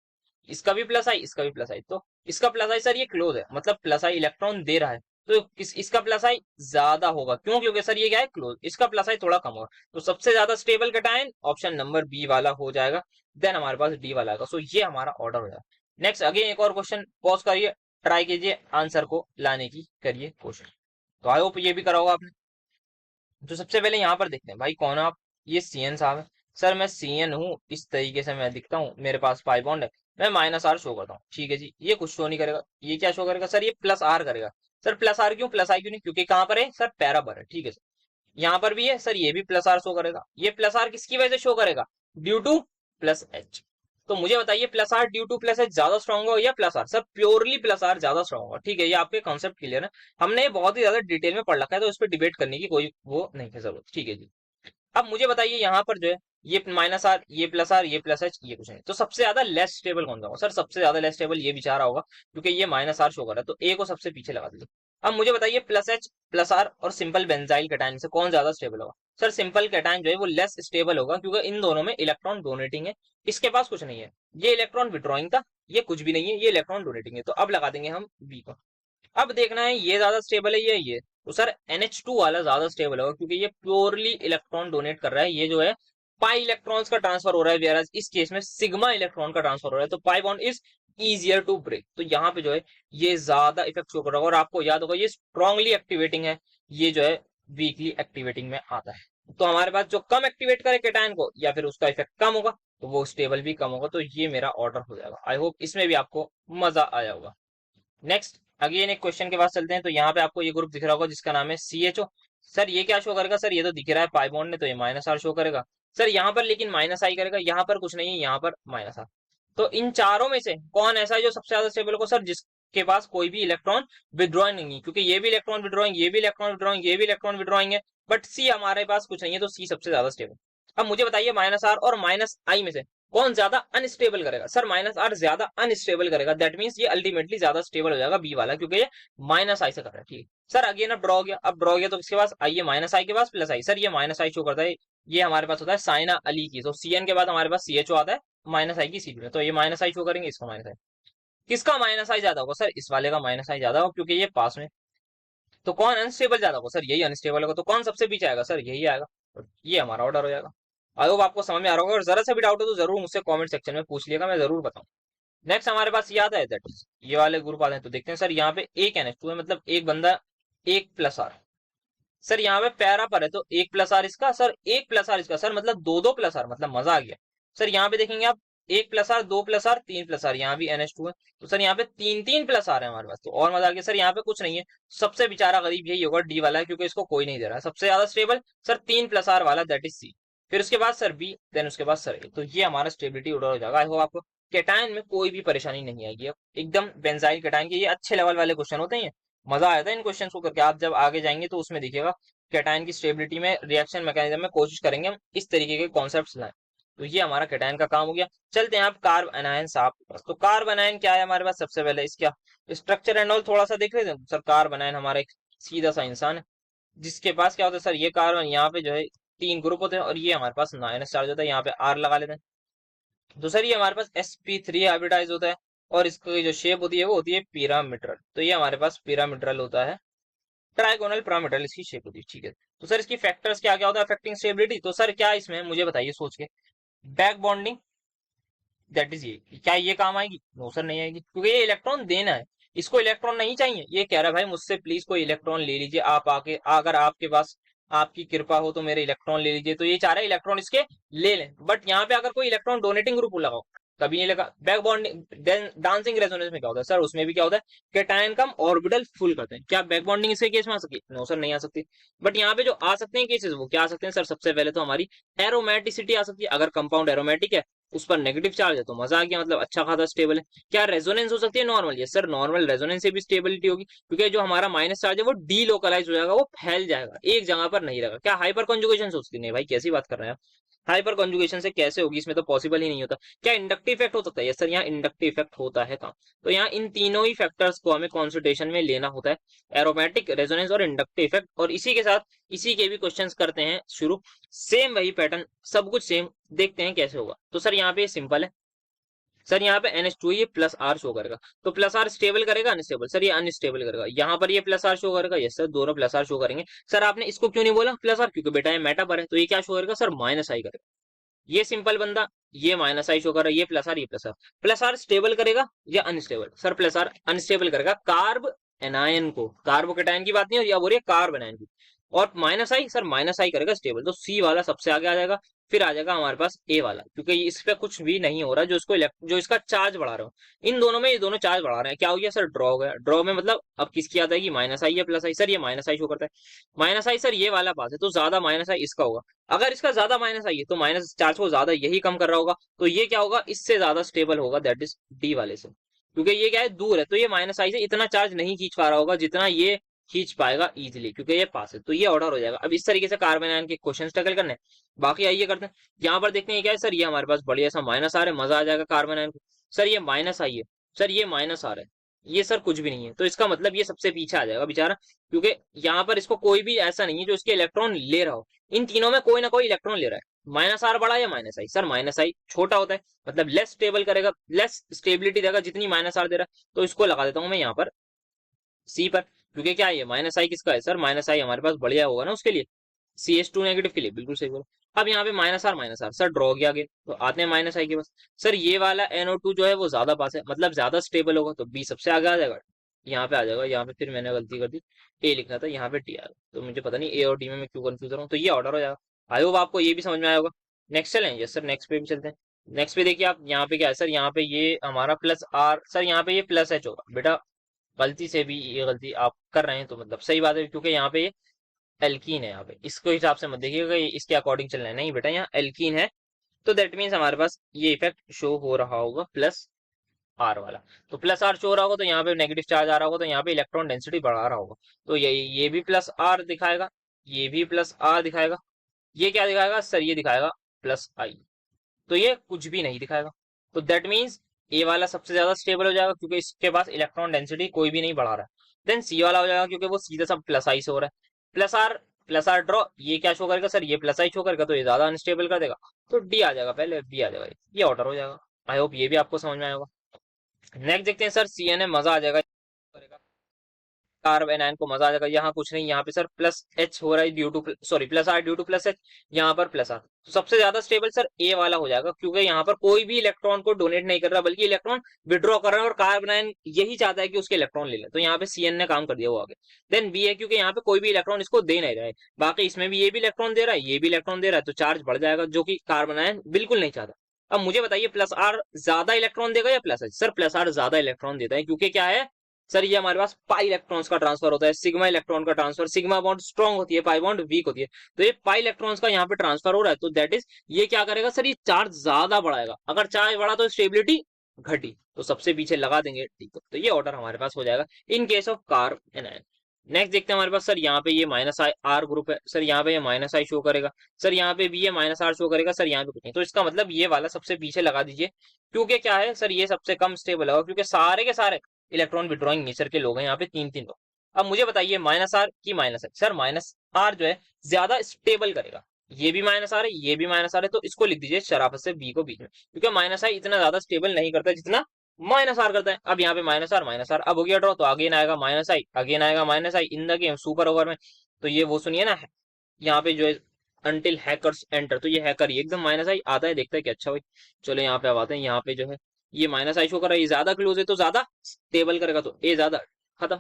इसका भी प्लस आई इसका भी प्लस आई, तो इसका प्लस आई सर ये क्लोज है, मतलब प्लस आई इलेक्ट्रॉन दे रहा है, तो इसका प्लस आई ज्यादा होगा, क्यों, क्योंकि सर ये क्या है क्लोज, इसका प्लस आई थोड़ा कम होगा, तो सबसे ज्यादा stable cation option number B वाला हो जाएगा। देन हमारे पास डी वाला आएगा। सो ये हमारा ऑर्डर हो जाएगा। नेक्स्ट अगेन एक और क्वेश्चन पॉज करिए, ट्राई कीजिए आंसर को लाने की करिए कोशिश। तो आई होप ये भी करा होगा आपने। तो सबसे पहले यहाँ पर देखते हैं भाई कौन है आप, ये सीएन साहब है। सर मैं सीएन हूँ, इस तरीके से मैं दिखता हूँ, मेरे पास पाई बॉन्ड है, मैं माइनस आर शो करता हूँ। ठीक है जी, ये कुछ शो नहीं करेगा, ये क्या शो करेगा सर, ये प्लस आर करेगा। सर प्लस आर क्यों, प्लस आई क्यों नहीं, क्योंकि कहाँ पर है सर, पैरा पर है। ठीक है सर, यहाँ पर भी है सर, ये भी प्लस आर शो करेगा। ये प्लस आर किसकी वजह से शो करेगा, ड्यू टू प्लस एच। तो मुझे बताइए plus R due to plus H ज्यादा स्ट्रॉन्ग होगा या plus R, sir purely plus R ज्यादा स्ट्रॉन्ग होगा। ठीक है, ये आपके कॉन्सेप्ट क्लियर है, हमने ये बहुत ही ज्यादा डिटेल में पढ़ रखा है, तो इस पर डिबेट करने की कोई वो नहीं है जरूरत। ठीक है जी, अब मुझे बताइए यहाँ पर जो है ये माइनस आर, ये प्लस आर, ये प्लस एच, ये कुछ नहीं, तो सबसे ज्यादा लेस स्टेबल कौन सा होगा, सर सबसे ज्यादा लेस स्टेबल ये बेचारा होगा, क्योंकि ये माइनस आर शो कर रहा है, तो ए को सबसे पीछे लगा दीजिए। अब मुझे बताइए प्लस एच प्लस आर और सिंपल बेंजाइल कैटायन से कौन ज्यादा स्टेबल होगा? सर सिंपल कैटायन जो है वो लेस स्टेबल होगा, क्योंकि इन दोनों में इलेक्ट्रॉन डोनेटिंग है, इसके पास कुछ नहीं है। ये इलेक्ट्रॉन विड्रॉइंग था, ये कुछ भी नहीं है, ये इलेक्ट्रॉन डोनेटिंग है। तो अब लगा देंगे हम बी को। अब देखना है ये ज्यादा स्टेबल है ये, तो सर NH2 वाला ज्यादा स्टेबल होगा, क्योंकि ये प्योरली इलेक्ट्रॉन डोनेट कर रहा है। ये जो है पाई इलेक्ट्रॉन्स का ट्रांसफर हो रहा है, वेराज इस केस में सिग्मा इलेक्ट्रॉन का ट्रांसफर हो रहा है, तो pi bond is easier to break. तो यहाँ पे जो है ये ज्यादा इफेक्ट शो कर रहा होगा। और आपको याद होगा ये स्ट्रांगली एक्टिवेटिंग है, ये जो है वीकली एक्टिवेटिंग में आता है। तो हमारे पास जो कम एक्टिवेट करे केटायन को या फिर उसका इफेक्ट कम होगा, तो वो स्टेबल भी कम होगा। तो ये मेरा ऑर्डर हो जाएगा। आई होप इसमें भी आपको मजा आया होगा। नेक्स्ट अगेन एक क्वेश्चन के पास चलते हैं। तो यहाँ पे आपको ये ग्रुप दिख रहा होगा जिसका नाम है CHO। सर ये क्या शो करेगा? सर ये तो दिख रहा है पाई बॉन्ड ने, तो ये -R शो करेगा। सर यहाँ पर लेकिन -I करेगा, यहाँ पर कुछ नहीं है, यहाँ पर -R। तो इन चारों में से कौन ऐसा है जो सबसे ज्यादा स्टेबल होगा? सर जिसके पास कोई भी इलेक्ट्रॉन विड्रॉइंग नहीं है, क्योंकि ये भी इलेक्ट्रॉन विड्रॉइंग, ये भी इलेक्ट्रॉन विड्रॉइंग, ये भी इलेक्ट्रॉन विड्रॉइंग है, बट सी हमारे पास कुछ नहीं है, तो सी सबसे ज्यादा स्टेबल। अब मुझे बताइए -R और -I में से कौन ज्यादा अनस्टेबल करेगा? सर -R ज्यादा अनस्टेबल करेगा, दैट मींस ये अल्टीमेटली ज्यादा स्टेबल हो जाएगा बी वाला, क्योंकि ये -I से कर रहा है। ठीक है सर, अगेन अब ड्रॉ हो गया। अब ड्रॉ हो गया तो किसके पास आई है? -I के पास +I। सर ये -I शो करता है, ये हमारे पास होता है साइना अली की। तो CN के बाद हमारे पास CHO आता है -I की सीट में, तो ये -I शो करेंगे, इसका -I। किसका -I ज्यादा होगा? सर इस वाले का -I ज्यादा होगा, क्योंकि ये पास में। तो कौन अनस्टेबल ज्यादा होगा? सर यही अनस्टेबल होगा। तो कौन सबसे पीछे आएगा? सर यही आएगा। और ये हमारा ऑर्डर हो जाएगा। आई होप आपको समझ में आ रहा होगा। और जरा सा भी डाउट हो तो जरूर मुझसे कमेंट सेक्शन में पूछ लिएगा, मैं जरूर बताऊं। नेक्स्ट हमारे पास ये आता है, दैट इज ये वाले ग्रुप आते हैं। तो देखते हैं सर, यहाँ पे एक NH2 है, मतलब एक बंदा एक +R। सर यहाँ पे पैरा पर है, तो एक +R इसका, सर एक +R इसका, सर मतलब दो दो +R, मतलब मजा आ गया। सर यहाँ पे देखेंगे आप, एक +R, दो +R, तीन +R, यहाँ भी NH2 है, तो सर यहाँ पे तीन तीन +R है हमारे पास, तो और मजा आ गया। सर यहाँ पे कुछ नहीं है, सबसे बेचारा गरीब यही होगा डी वाला है, क्योंकि इसको कोई नहीं दे रहा है। सबसे ज्यादा स्टेबल सर तीन +R वाला, दैट इज सी। फिर उसके बाद सर बी, देन उसके बाद सर ए। तो ये हमारा स्टेबिलिटी ऑर्डर हो जाएगा। आई होप आपको केटायन में कोई भी परेशानी नहीं आएगी। एकदम बेंजाइल केटायन के ये अच्छे लेवल वाले क्वेश्चन होते हैं। मजा आया था इन क्वेश्चन को करके। आप जब आगे जाएंगे तो उसमें देखिएगा कैटायन की स्टेबिलिटी में, रिएक्शन मैकेनिज्म में कोशिश करेंगे हम इस तरीके के कॉन्सेप्ट्स लाएं। तो ये हमारा कैटायन का काम हो गया। चलते हैं आप कार्ब एनायन साहब के पास। तो कार्ब एनायन क्या है हमारे पास? सबसे पहले इसका स्ट्रक्चर एंड ऑल थोड़ा सा देख लेते हैं। सर कार्ब एनायन हमारा एक सीधा सा इंसान है, जिसके पास क्या होता है? सर ये कार्बन यहाँ पे जो है तीन ग्रुप होते हैं, और ये हमारे पास -, चार्ज होता है, यहाँ पे R लगा लेते हैं। तो सर ये हमारे पास sp3 हाइब्रिडाइज होता है, और इसकी जो शेप होती है वो होती है पिरामिडरल। तो ये हमारे पास पिरामिडरल होता है, ट्राइगोनल पिरामिडल इसकी शेप होती है। ठीक है, तो सर इसकी फैक्टर्स क्या क्या होता है अफेक्टिंग स्टेबिलिटी? तो सर क्या इसमें मुझे बताइए सोच के। बैक बॉन्डिंग, दैट इज ये, क्या ये काम आएगी? नो सर नहीं आएगी, क्योंकि ये इलेक्ट्रॉन देना है, इसको इलेक्ट्रॉन नहीं चाहिए। ये कह रहा है भाई मुझसे प्लीज कोई इलेक्ट्रॉन ले लीजिए आप आके, अगर आपके पास आपकी कृपा हो तो मेरे इलेक्ट्रॉन ले लीजिए। तो ये चाह रहा है इलेक्ट्रॉन इसके ले लें, बट यहाँ पे अगर कोई इलेक्ट्रॉन डोनेटिंग ग्रुप लगाओ, कभी नहीं लगा। बैक बॉन्डिंग डांसिंग रेजोनेंस में क्या होता है? सर उसमें भी क्या होता है? कैटायन का ऑर्बिटल फुल करते हैं। क्या बैक बॉन्डिंग इसके केस में आ सकती है? नो सर नहीं आ सकती। बट यहाँ पे जो आ सकते हैं केसेस, वो क्या आ सकते हैं सर? सबसे पहले तो हमारी एरोमेटिसिटी आ सकती है। अगर कंपाउंड एरोमेटिक है, उस पर नेगेटिव चार्ज है, तो मजा आ गया, मतलब अच्छा खासा स्टेबल है। क्या रेजोनेंस हो सकती है? नॉर्मल। ये सर नॉर्मल रेजोनेंस से भी स्टेबिलिटी होगी, क्योंकि जो हमारा माइनस चार्ज है वो डीलोकलाइज हो जाएगा, वो फैल जाएगा, एक जगह पर नहीं रहेगा। क्या हाइपर कॉन्जुगेशन हो सकती है? नहीं भाई, कैसी बात कर रहे हैं आप? हाइपर कॉन्जुगेशन से कैसे होगी? इसमें तो पॉसिबल ही नहीं होता। क्या इंडक्टिव इफेक्ट हो सकता है? सर यहाँ इंडक्टिव इफेक्ट होता है काम। तो यहाँ इन तीनों ही फैक्टर्स को हमें कॉन्सिडरेशन में लेना होता है, एरोमेटिक, रेजोनेंस और इंडक्टिव इफेक्ट। और इसी के साथ इसी के भी क्वेश्चंस करते हैं शुरू। सेम वही पैटर्न, सब कुछ सेम, देखते हैं कैसे होगा। तो सर यहाँ पे सिंपल है। सर यहाँ पे NH2 ये +R शो करेगा, तो +R स्टेबल करेगा अनस्टेबल? सर ये अनस्टेबल करेगा। यहाँ पर ये +R शो करेगा, यस सर दोनों +R शो करेंगे। सर आपने इसको क्यों नहीं बोला +R? क्योंकि बेटा ये मेटा पर है, तो ये क्या शो करेगा सर? -I करेगा। ये सिंपल बंदा, ये -I शो कर रहा है, ये +R, ये +R स्टेबल करेगा या अनस्टेबल? सर +R अनस्टेबल करेगा कार्ब एनायन को, कार्बोकेटायन की बात नहीं हो रही, अब हो रही है कार्ब एनायन की। और -I, सर -I करेगा स्टेबल, तो सी वाला सबसे आगे आ जाएगा। फिर आ जाएगा हमारे पास ए वाला, क्योंकि इस पे कुछ भी नहीं हो रहा जो इसको जो इसका चार्ज बढ़ा रहे हो। इन दोनों में ये दोनों चार्ज बढ़ा रहे हैं। क्या हो गया सर? ड्रॉ हो गया। ड्रॉ में मतलब अब किसकी याद आएगी? -I या +I? सर ये -I शो करता है। -I सर ये वाला पास है, तो ज्यादा -I इसका होगा। अगर इसका ज्यादा -I है, तो माइनस चार्ज को ज्यादा यही कम कर रहा होगा, तो ये क्या होगा? इससे ज्यादा स्टेबल होगा, दैट इज डी वाले से, क्योंकि ये क्या है? दूर है, तो ये -I से इतना चार्ज नहीं खींच पा रहा होगा जितना ये खींच पाएगा इजीली, क्योंकि ये पास है। तो ये ऑर्डर हो जाएगा। अब इस तरीके से कार्बन आयन के क्वेश्चन टैकल करने, बाकी आइए करते हैं। यहाँ पर देखते हैं क्या है सर, ये हमारे पास बढ़िया सा -R है, मजा आ जाएगा कार्बन आयन को। सर ये -I है, सर ये -R है, ये सर कुछ भी नहीं है, तो इसका मतलब ये सबसे पीछे आ जाएगा बेचारा, क्योंकि यहाँ पर इसको कोई भी ऐसा नहीं है जो इसके इलेक्ट्रॉन ले रहा हो। इन तीनों में कोई ना कोई इलेक्ट्रॉन ले रहा है। माइनस आर बड़ा या माइनस आई? सर माइनस आई छोटा होता है, मतलब लेस स्टेबल करेगा, लेस स्टेबिलिटी देगा जितनी माइनस आर दे रहा है। तो इसको लगा देता हूँ मैं यहाँ पर सी पर, क्योंकि क्या है ये माइनस आई किसका है सर? माइनस आई हमारे पास बढ़िया होगा ना उसके लिए, CH2 नेगेटिव के लिए, बिल्कुल सही बोलो। अब यहाँ पे माइनस आर सर ड्रॉ किया आगे, तो आते हैं माइनस आई के पास। सर ये वाला NO2 जो है वो ज्यादा पास है, मतलब ज्यादा स्टेबल होगा, तो बी सबसे आगे आ जाएगा, यहाँ पे आ जाएगा। यहाँ पे फिर मैंने गलती कर दी, ए लिखना था, यहाँ पे टी आ गया, तो मुझे पता नहीं ए और डी में मैं क्यों कंफ्यूज रहा हूँ। तो ये ऑर्डर हो जाएगा। आई होप आपको ये भी समझ में आया होगा। नेक्स्ट चलें? यस सर, नेक्स्ट पे भी चलते हैं। नेक्स्ट पे देखिए आप, यहाँ पे क्या है सर, यहाँ पे ये हमारा प्लस आर, सर यहाँ पे ये प्लस एच होगा बेटा। गलती से भी ये गलती आप कर रहे हैं तो मतलब सही बात है, क्योंकि यहाँ पे ये एल्कीन है। यहाँ पे इसको हिसाब से मत देखिएगा ये इसके अकॉर्डिंग चलना है, नहीं बेटा यहाँ एल्कीन है। तो दैट मीन्स हमारे पास ये इफेक्ट शो हो रहा होगा प्लस आर वाला। तो प्लस आर शो हो रहा होगा तो यहाँ पे नेगेटिव चार्ज आ रहा होगा, तो यहाँ पे इलेक्ट्रॉन डेंसिटी बढ़ा रहा होगा। तो ये भी प्लस आर दिखाएगा, ये भी प्लस आर दिखाएगा। ये क्या दिखाएगा सर? ये दिखाएगा प्लस आई। तो ये कुछ भी नहीं दिखाएगा। तो दैट मीन्स ए वाला सबसे ज्यादा स्टेबल हो जाएगा, क्योंकि इसके पास इलेक्ट्रॉन डेंसिटी कोई भी नहीं बढ़ा रहा है। देन सी वाला हो जाएगा, क्योंकि वो सीधा सब प्लस आई से हो रहा है। प्लस आर ड्रॉ, ये क्या शो करेगा सर? ये प्लस आई शो करेगा, तो ये ज्यादा अनस्टेबल कर देगा। तो डी आ जाएगा, पहले बी आ जाएगा, ये ऑर्डर हो जाएगा। आई होप ये भी आपको समझ में आएगा। नेक्स्ट देखते हैं सर, CNA मजा आ जाएगा कार्बन आयन को, मजा आ जाएगा। यहाँ कुछ नहीं, यहाँ पे सर प्लस एच हो रहा है due to, sorry plus R due to plus H, यहाँ पर प्लस आर। तो सबसे ज्यादा स्टेबल सर ए वाला हो जाएगा, क्योंकि यहाँ पर कोई भी इलेक्ट्रॉन को डोनेट नहीं कर रहा, बल्कि इलेक्ट्रॉन विड्रॉ कर रहा है, और कार्बन आयन यही चाहता है कि उसके इलेक्ट्रॉन ले ले। तो यहाँ पे CN ने काम कर दिया वो आगे। देन बी है, क्योंकि यहाँ पे कोई भी इलेक्ट्रॉन इसको दे नहीं रहा है, बाकी इसमें भी ये भी इलेक्ट्रॉन दे रहा है, ये भी इलेक्ट्रॉन दे रहा है, तो चार्ज बढ़ जाएगा, जो कि कार्बन आयन बिल्कुल नहीं चाहता। अब मुझे बताइए प्लस आर ज्यादा इलेक्ट्रॉन देगा या plus H? Sir plus R ज्यादा इलेक्ट्रॉन देता है, क्योंकि क्या है सर, ये हमारे पास पाई इलेक्ट्रॉन्स का ट्रांसफर होता है, सिग्मा इलेक्ट्रॉन का ट्रांसफर, सिग्मा बॉन्ड स्ट्रॉन्ग होती है, पाई बॉन्ड वीक होती है। तो ये पाई इलेक्ट्रॉन्स का यहाँ पे ट्रांसफर हो रहा है, तो दैट इज ये क्या करेगा सर? ये चार्ज ज्यादा बढ़ाएगा। अगर चार्ज बढ़ा तो स्टेबिलिटी घटी, तो सबसे पीछे लगा देंगे, ठीक है। तो ये ऑर्डर हमारे पास हो जाएगा in case of carb anion. Next देखते हैं हमारे पास, सर यहाँ पे ये माइनस आई आर ग्रुप है, सर यहाँ पे ये माइनस आई शो करेगा, सर यहाँ पे भी ये माइनस आर शो करेगा, सर यहाँ पे कुछ नहीं। तो इसका मतलब ये वाला सबसे पीछे लगा दीजिए, क्योंकि क्या है सर, ये सबसे कम स्टेबल होगा, क्योंकि सारे के सारे इलेक्ट्रॉन विड्रॉइंग नेचर के लोग हैं यहाँ पे, तीन तीन लोग। अब मुझे बताइए माइनस आर की माइनस है? सर माइनस आर जो है ज्यादा स्टेबल करेगा। ये भी माइनस आर है, ये भी माइनस आर है, तो इसको लिख दीजिए शराफत से बी को बीच में, क्योंकि माइनस आर इतना ज्यादा स्टेबल नहीं करता जितना माइनस आर करता है। अब यहाँ पे माइनस आर अब हो गया ड्रॉ, तो अगेन आएगा माइनस आई, अगेन आएगा minus I in the game super over में। तो ये वो सुनिए ना, यहाँ पे जो है अंटिल हैकर्स एंटर, तो ये हैकर ही एकदम माइनस आई आता है, देखता है कि अच्छा भाई चलो यहाँ पे अब आते हैं। यहाँ पे जो है ये माइनस आई शो कर रहा है, ये ज्यादा क्लोज है तो ज्यादा स्टेबल करेगा, तो ए ज्यादा, खत्म।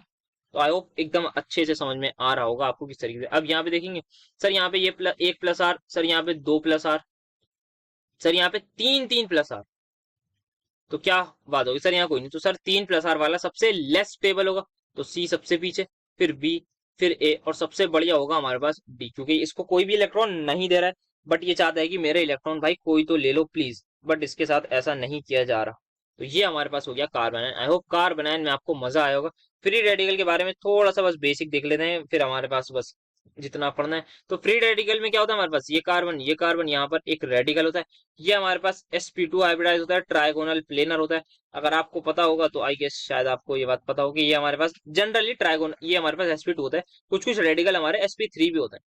तो आई होप एकदम अच्छे से समझ में आ रहा होगा आपको किस तरीके से। अब यहाँ पे देखेंगे सर, यहाँ पे ये एक प्लस आर, सर यहाँ पे दो प्लस आर, सर यहाँ पे तीन तीन प्लस आर, तो क्या बात होगी सर? यहाँ कोई नहीं, तो सर तीन प्लस आर वाला सबसे लेस स्टेबल होगा, तो सी सबसे पीछे, फिर बी, फिर ए, और सबसे बढ़िया होगा हमारे पास डी, क्योंकि इसको कोई भी इलेक्ट्रॉन नहीं दे रहा है, बट ये चाहता है कि मेरे इलेक्ट्रॉन भाई कोई तो ले लो प्लीज, बट इसके साथ ऐसा नहीं किया जा रहा। तो ये हमारे पास हो गया carbon ion. I hope carbon ion में आपको मजा आया होगा। फ्री रेडिकल के बारे में थोड़ा सा बस बेसिक देख लेते हैं, फिर हमारे पास बस जितना पढ़ना है। तो फ्री रेडिकल में क्या होता है हमारे पास, ये कार्बन यहाँ पर एक रेडिकल होता है, ये हमारे पास sp2 हाइब्रिडाइज होता है, ट्राइगोनल प्लेनर होता है। अगर आपको पता होगा तो आई गेस शायद आपको ये बात पता होगी, ये हमारे पास जनरली ट्राइगोन, ये हमारे पास sp2 होता है। कुछ कुछ रेडिकल हमारे sp3 भी होता है,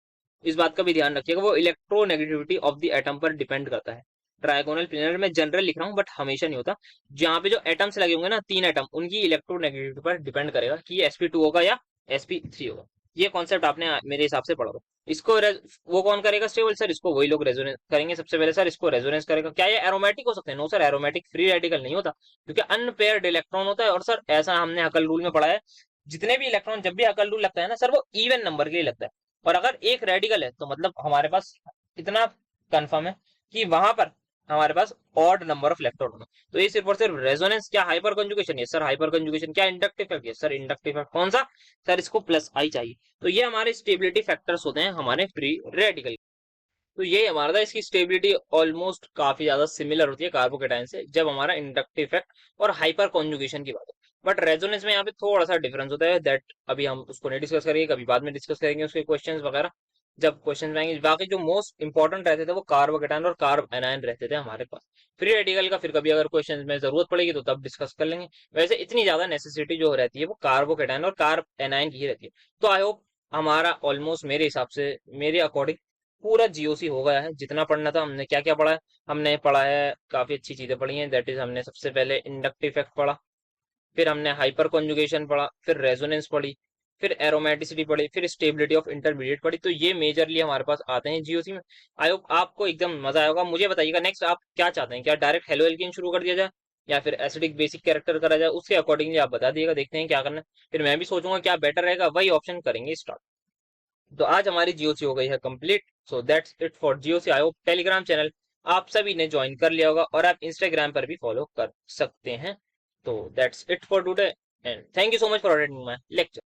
इस बात का भी ध्यान रखिएगा, वो इलेक्ट्रोनेगेटिविटी ऑफ द एटम पर डिपेंड करता है। ट्राइगोनल प्लेनर में जनरल लिख रहा हूँ, बट हमेशा नहीं होता। जहाँ पे जो एटम्स लगे होंगे ना, तीन एटम, उनकी इलेक्ट्रोनेगेटिविटी पर डिपेंड करेगा कि ये sp2 होगा या sp3 होगा। ये कॉन्सेप्ट आपने मेरे हिसाब से पढ़ा होगा। इसको वो कौन करेगा स्टेबल? सर इसको वही लोग रेजोनेंस करेंगे सबसे पहले। सर इसको रेजोनेंस करेगा, क्या ये एरोमेटिक हो सकते हैं? No sir, aromatic free radical नहीं होता, क्योंकि अनपेयर्ड इलेक्ट्रॉन होता है। और सर ऐसा हमने हकल रूल में पढ़ा है, जितने भी इलेक्ट्रॉन जब भी हकल रूल लगता है ना सर, वो इवन नंबर के लिए लगता है। और अगर एक रेडिकल है तो मतलब हमारे पास इतना कंफर्म है कि वहां पर हमारे पास ऑड नंबर ऑफ इलेक्ट्रॉन होगा। तो ये सिर्फ और सिर्फ रेजोनेंस, क्या हाइपर कंजुगेशन है सर? Hyper conjugation. क्या इंडक्टिव इफेक्ट है सर? Inductive effect. कौन सा सर? इसको प्लस आई चाहिए। तो ये हमारे स्टेबिलिटी फैक्टर्स होते हैं हमारे फ्री रेडिकल। तो ये हमारा था, इसकी स्टेबिलिटी ऑलमोस्ट काफी ज्यादा सिमिलर होती है कार्बोकेटाइन से, जब हमारा इंडक्टिव इफेक्ट और हाइपर कॉन्जुगेशन की बात हो। बट रेजोनेंस में यहाँ पे थोड़ा सा डिफरेंस होता है, दैट अभी हम उसको नहीं डिस्कस करेंगे, कभी बाद में डिस्कस करेंगे उसके क्वेश्चंस वगैरह। जब क्वेश्चन में आएंगे। बाकी जो मोस्ट इंपॉर्टेंट रहते थे वो कार्ब कैटायन और कार्ब एनायन रहते थे हमारे पास। फ्री रेडिकल का फिर कभी अगर क्वेश्चन में जरूरत पड़ेगी तो तब डिस्कस कर लेंगे। वैसे इतनी ज्यादा नेसेसिटी जो रहती है वो कार्बोकेटायन और कार्ब एनायन की ही रहती है। तो आई होप हमारा ऑलमोस्ट मेरे हिसाब से, मेरे अकॉर्डिंग पूरा जीओसी हो गया है। जितना पढ़ना था हमने क्या क्या पढ़ा है, हमने पढ़ा है काफी अच्छी चीजें पढ़ी हैं। दैट इज हमने सबसे पहले इंडक्टिव इफेक्ट पढ़ा, फिर हमने हाइपर कॉन्जुगेशन पढ़ा, फिर रेजोनेंस पढ़ी, फिर एरोमेटिसिटी पढ़ी, फिर स्टेबिलिटी ऑफ इंटरमीडिएट पढ़ी। तो ये मेजरली हमारे पास आते हैं जीओसी में। आई होप आपको एकदम मजा आएगा। मुझे बताइएगा नेक्स्ट आप क्या चाहते हैं, क्या डायरेक्ट हेलो एल्कीन शुरू कर दिया जाए या फिर एसिडिक बेसिक कैरेक्टर करा जाए, उसके अकॉर्डिंगली आप बता दिएगा, देखते हैं क्या करना है। फिर मैं भी सोचूंगा क्या बेटर रहेगा, वही ऑप्शन करेंगे स्टार्ट। तो आज हमारी जीओसी हो गई है complete. So that's it for GOC. I hope Telegram channel आप सभी ने ज्वाइन कर लिया होगा और आप इंस्टाग्राम पर भी फॉलो कर सकते हैं। तो that's it for today and thank you so much for attending my lecture.